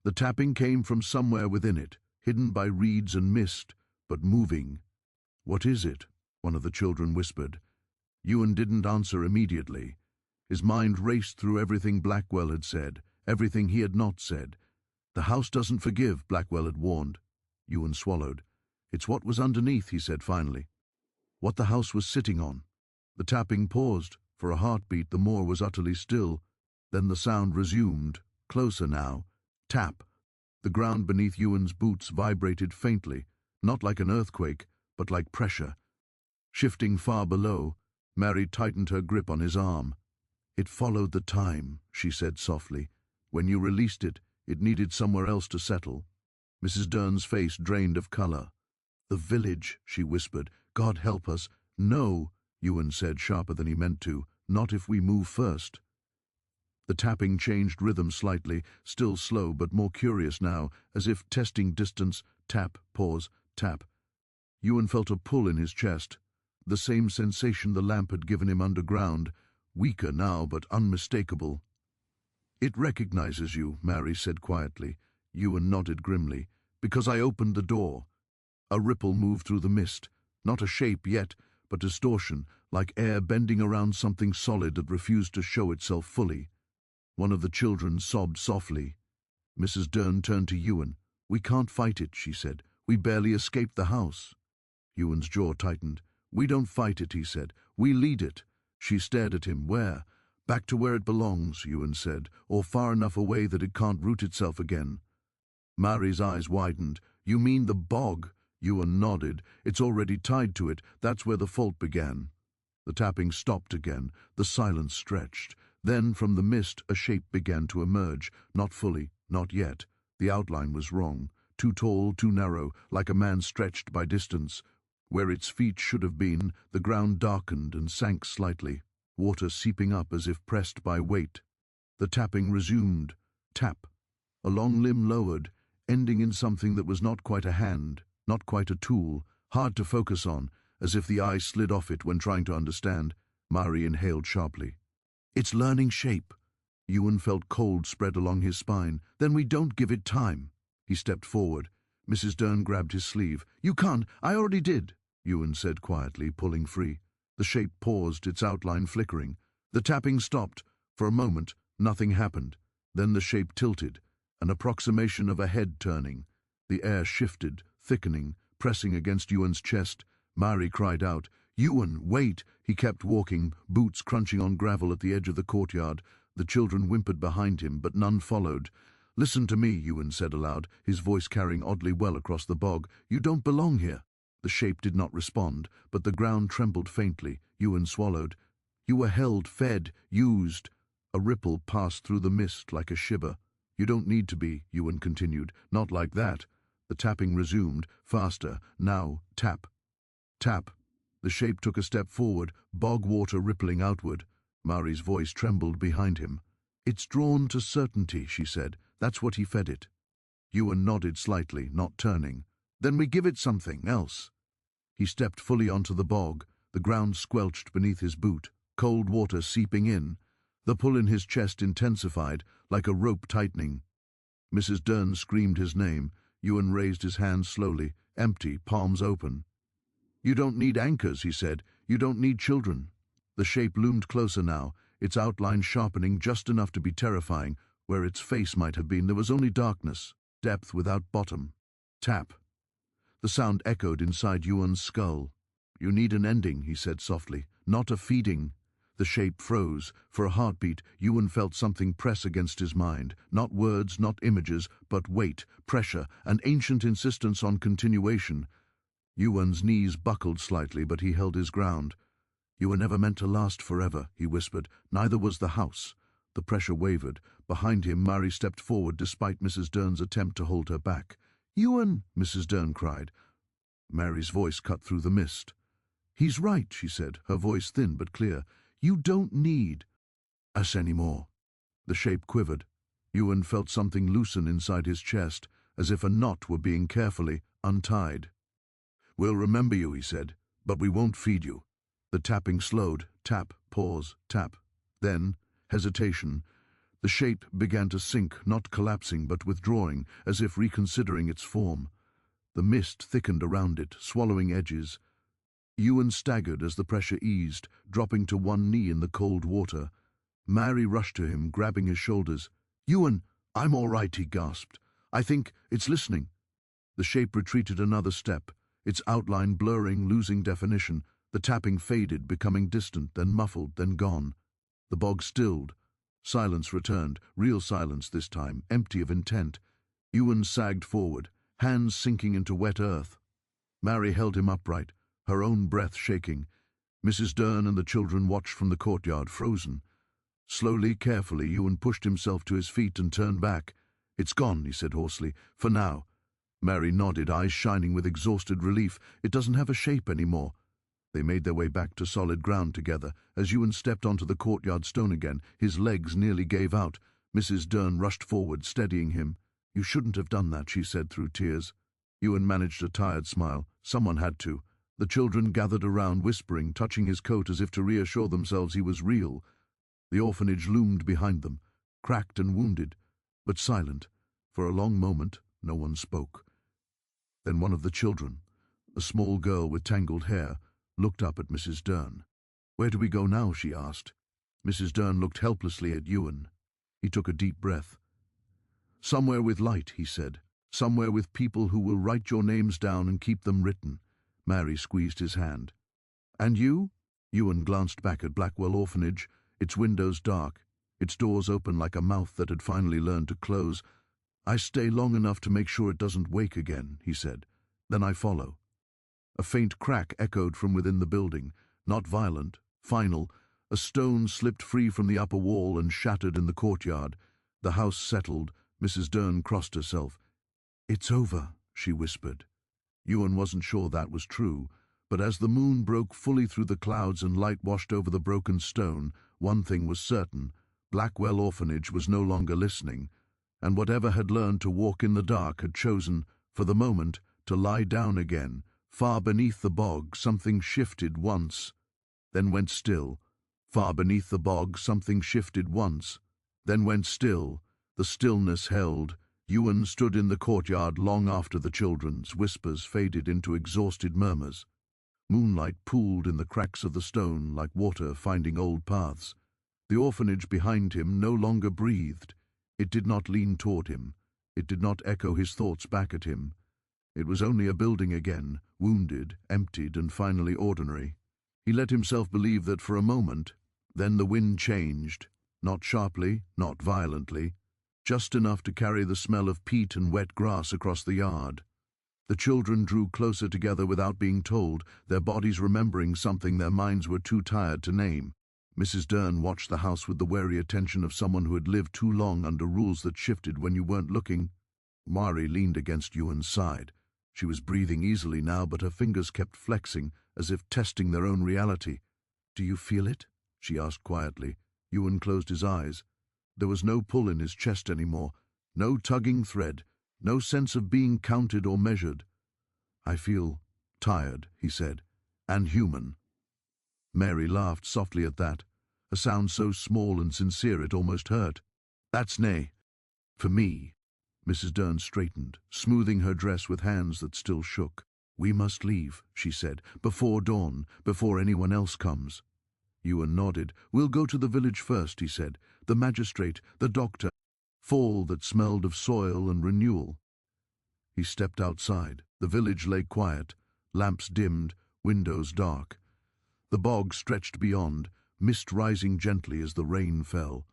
The tapping came from somewhere within it, hidden by reeds and mist, but moving. "What is it?" one of the children whispered. Ewan didn't answer immediately. His mind raced through everything Blackwell had said, everything he had not said. "The house doesn't forgive," Blackwell had warned. Ewan swallowed. "It's what was underneath," he said finally. "What the house was sitting on." The tapping paused. For a heartbeat, the moor was utterly still. Then the sound resumed, closer now. Tap. The ground beneath Ewan's boots vibrated faintly, not like an earthquake, but like pressure. Shifting far below, Mary tightened her grip on his arm. "It followed the time," she said softly. "When you released it, it needed somewhere else to settle." Mrs. Dern's face drained of color. "The village," she whispered. "God help us." "No," Ewan said, sharper than he meant to. "Not if we move first." The tapping changed rhythm slightly, still slow but more curious now, as if testing distance. Tap, pause, tap. Ewan felt a pull in his chest, the same sensation the lamp had given him underground, weaker now but unmistakable. "It recognizes you," Mary said quietly. Ewan nodded grimly. "Because I opened the door." A ripple moved through the mist, not a shape yet, but distortion, like air bending around something solid that refused to show itself fully. One of the children sobbed softly. Mrs. Dern turned to Ewan. "We can't fight it," she said. "We barely escaped the house." Ewan's jaw tightened. "We don't fight it," he said. "We lead it." She stared at him. "Where?" "Back to where it belongs," Ewan said, "or far enough away that it can't root itself again." Mary's eyes widened. "You mean the bog?" Ewan nodded. "It's already tied to it. That's where the fault began." The tapping stopped again. The silence stretched. Then, from the mist, a shape began to emerge. Not fully, not yet. The outline was wrong. Too tall, too narrow, like a man stretched by distance. Where its feet should have been, the ground darkened and sank slightly, water seeping up as if pressed by weight. The tapping resumed. Tap. A long limb lowered, ending in something that was not quite a hand, not quite a tool, hard to focus on, as if the eye slid off it when trying to understand. Mari inhaled sharply. It's learning shape. Ewan felt cold spread along his spine. Then we don't give it time. He stepped forward. Mrs. Dern grabbed his sleeve. You can't. I already did, Ewan said quietly, pulling free. The shape paused, its outline flickering. The tapping stopped. For a moment, nothing happened. Then the shape tilted, an approximation of a head turning. The air shifted, thickening, pressing against Ewan's chest. Mari cried out. Ewan, wait! He kept walking, boots crunching on gravel at the edge of the courtyard. The children whimpered behind him, but none followed. Listen to me, Ewan said aloud, his voice carrying oddly well across the bog. You don't belong here. The shape did not respond, but the ground trembled faintly. Ewan swallowed. You were held, fed, used. A ripple passed through the mist like a shiver. You don't need to be, Ewan continued. Not like that. The tapping resumed, faster. Now, tap. Tap. The shape took a step forward, bog water rippling outward. Mari's voice trembled behind him. It's drawn to certainty, she said. That's what he fed it. Ewan nodded slightly, not turning. Then we give it something else. He stepped fully onto the bog. The ground squelched beneath his boot, cold water seeping in. The pull in his chest intensified, like a rope tightening. Mrs. Dern screamed his name. Ewan raised his hands slowly, empty, palms open. You don't need anchors, he said. You don't need children. The shape loomed closer now, its outline sharpening just enough to be terrifying. Where its face might have been, there was only darkness, depth without bottom. Tap. The sound echoed inside Ewan's skull. You need an ending, he said softly, not a feeding. The shape froze. For a heartbeat, Ewan felt something press against his mind. Not words, not images, but weight, pressure, an ancient insistence on continuation. Ewan's knees buckled slightly, but he held his ground. You were never meant to last forever, he whispered. Neither was the house. The pressure wavered. Behind him, Mari stepped forward despite Mrs. Dern's attempt to hold her back. Ewan, Mrs. Dern cried. Mary's voice cut through the mist. He's right, she said, her voice thin but clear. You don't need us anymore. The shape quivered. Ewan felt something loosen inside his chest, as if a knot were being carefully untied. We'll remember you, he said, but we won't feed you. The tapping slowed. Tap, pause, tap. Then, hesitation. The shape began to sink, not collapsing but withdrawing, as if reconsidering its form. The mist thickened around it, swallowing edges. Ewan staggered as the pressure eased, dropping to one knee in the cold water. Mari rushed to him, grabbing his shoulders. Ewan, I'm all right, he gasped. I think it's listening. The shape retreated another step, its outline blurring, losing definition. The tapping faded, becoming distant, then muffled, then gone. The bog stilled. Silence returned, real silence this time, empty of intent. Ewan sagged forward, hands sinking into wet earth. Mari held him upright, her own breath shaking. Mrs. Dern and the children watched from the courtyard, frozen. Slowly, carefully, Ewan pushed himself to his feet and turned back. It's gone, he said hoarsely, for now. Mari nodded, eyes shining with exhausted relief. It doesn't have a shape anymore. They made their way back to solid ground together. As Ewan stepped onto the courtyard stone again, his legs nearly gave out. Mrs. Dern rushed forward, steadying him. You shouldn't have done that, she said through tears. Ewan managed a tired smile. Someone had to. The children gathered around, whispering, touching his coat as if to reassure themselves he was real. The orphanage loomed behind them, cracked and wounded, but silent. For a long moment, no one spoke. Then one of the children, a small girl with tangled hair, looked up at Mrs. Dern. Where do we go now, she asked. Mrs. Dern looked helplessly at Ewan. He took a deep breath. Somewhere with light, he said. Somewhere with people who will write your names down and keep them written. Mari squeezed his hand. And you? Ewan glanced back at Blackwell Orphanage, its windows dark, its doors open like a mouth that had finally learned to close. I stay long enough to make sure it doesn't wake again, he said. Then I follow. A faint crack echoed from within the building, not violent, final. A stone slipped free from the upper wall and shattered in the courtyard. The house settled. Mrs. Dern crossed herself. It's over, she whispered. Ewan wasn't sure that was true, but as the moon broke fully through the clouds and light washed over the broken stone, one thing was certain. Blackwell Orphanage was no longer listening, and whatever had learned to walk in the dark had chosen, for the moment, to lie down again. Far beneath the bog, something shifted once, then went still, Far beneath the bog, something shifted once, then went still. The stillness held. Ewan stood in the courtyard long after the children's whispers faded into exhausted murmurs. Moonlight pooled in the cracks of the stone like water finding old paths. The orphanage behind him no longer breathed. It did not lean toward him. It did not echo his thoughts back at him. It was only a building again, wounded, emptied, and finally ordinary. He let himself believe that for a moment. Then the wind changed, not sharply, not violently, just enough to carry the smell of peat and wet grass across the yard. The children drew closer together without being told, their bodies remembering something their minds were too tired to name. Mrs. Dern watched the house with the wary attention of someone who had lived too long under rules that shifted when you weren't looking. Mari leaned against Ewan's side. She was breathing easily now, but her fingers kept flexing, as if testing their own reality. "Do you feel it?" she asked quietly. Ewan closed his eyes. There was no pull in his chest anymore, no tugging thread, no sense of being counted or measured. "I feel tired," he said, "and human." Mary laughed softly at that, a sound so small and sincere it almost hurt. "That's nay. For me." Mrs. Dern straightened, smoothing her dress with hands that still shook. "We must leave," she said, "before dawn, before anyone else comes." Ewan nodded. "We'll go to the village first," he said. "The magistrate, the doctor, fall that smelled of soil and renewal." He stepped outside. The village lay quiet, lamps dimmed, windows dark. The bog stretched beyond, mist rising gently as the rain fell.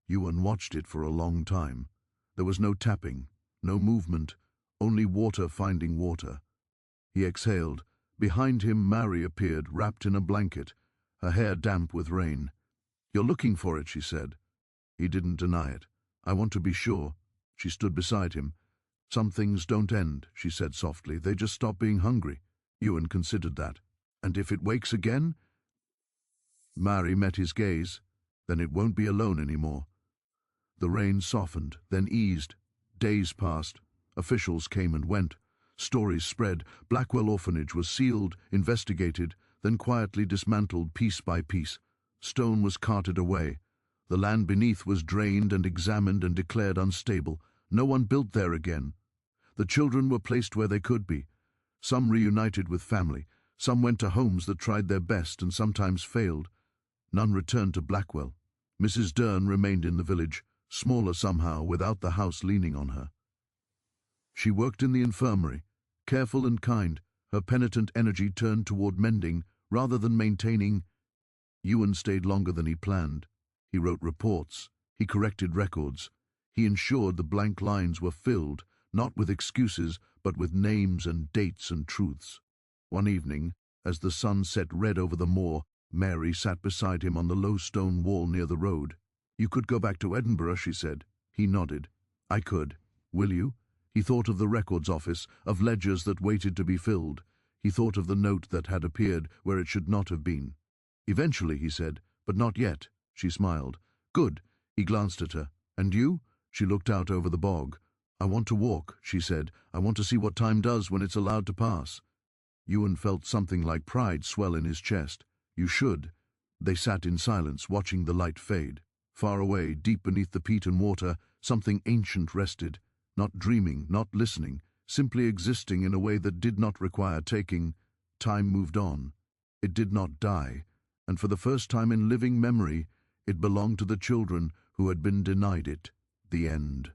Ewan watched it for a long time. There was no tapping, no movement, only water finding water. He exhaled. Behind him, Mary appeared, wrapped in a blanket, her hair damp with rain. "You're looking for it," she said. He didn't deny it. "I want to be sure." She stood beside him. "Some things don't end," she said softly. "They just stop being hungry." Ewan considered that. "And if it wakes again?" Mary met his gaze. "Then it won't be alone anymore." The rain softened, then eased. Days passed. Officials came and went. Stories spread. Blackwell Orphanage was sealed, investigated, then quietly dismantled piece by piece. Stone was carted away. The land beneath was drained and examined and declared unstable. No one built there again. The children were placed where they could be. Some reunited with family. Some went to homes that tried their best and sometimes failed. None returned to Blackwell. Mrs. Dern remained in the village, smaller somehow, without the house leaning on her. She worked in the infirmary, careful and kind, her penitent energy turned toward mending rather than maintaining. Ewan stayed longer than he planned. He wrote reports. He corrected records. He ensured the blank lines were filled, not with excuses, but with names and dates and truths. One evening, as the sun set red over the moor, Mary sat beside him on the low stone wall near the road. "You could go back to Edinburgh," she said. He nodded. "I could. Will you?" He thought of the records office, of ledgers that waited to be filled. He thought of the note that had appeared where it should not have been. "Eventually," he said, "but not yet." She smiled. "Good." He glanced at her. "And you?" She looked out over the bog. "I want to walk," she said. "I want to see what time does when it's allowed to pass." Ewan felt something like pride swell in his chest. "You should." They sat in silence, watching the light fade. Far away, deep beneath the peat and water, something ancient rested, not dreaming, not listening, simply existing in a way that did not require taking. Time moved on. It did not die, and for the first time in living memory, it belonged to the children who had been denied it. The end.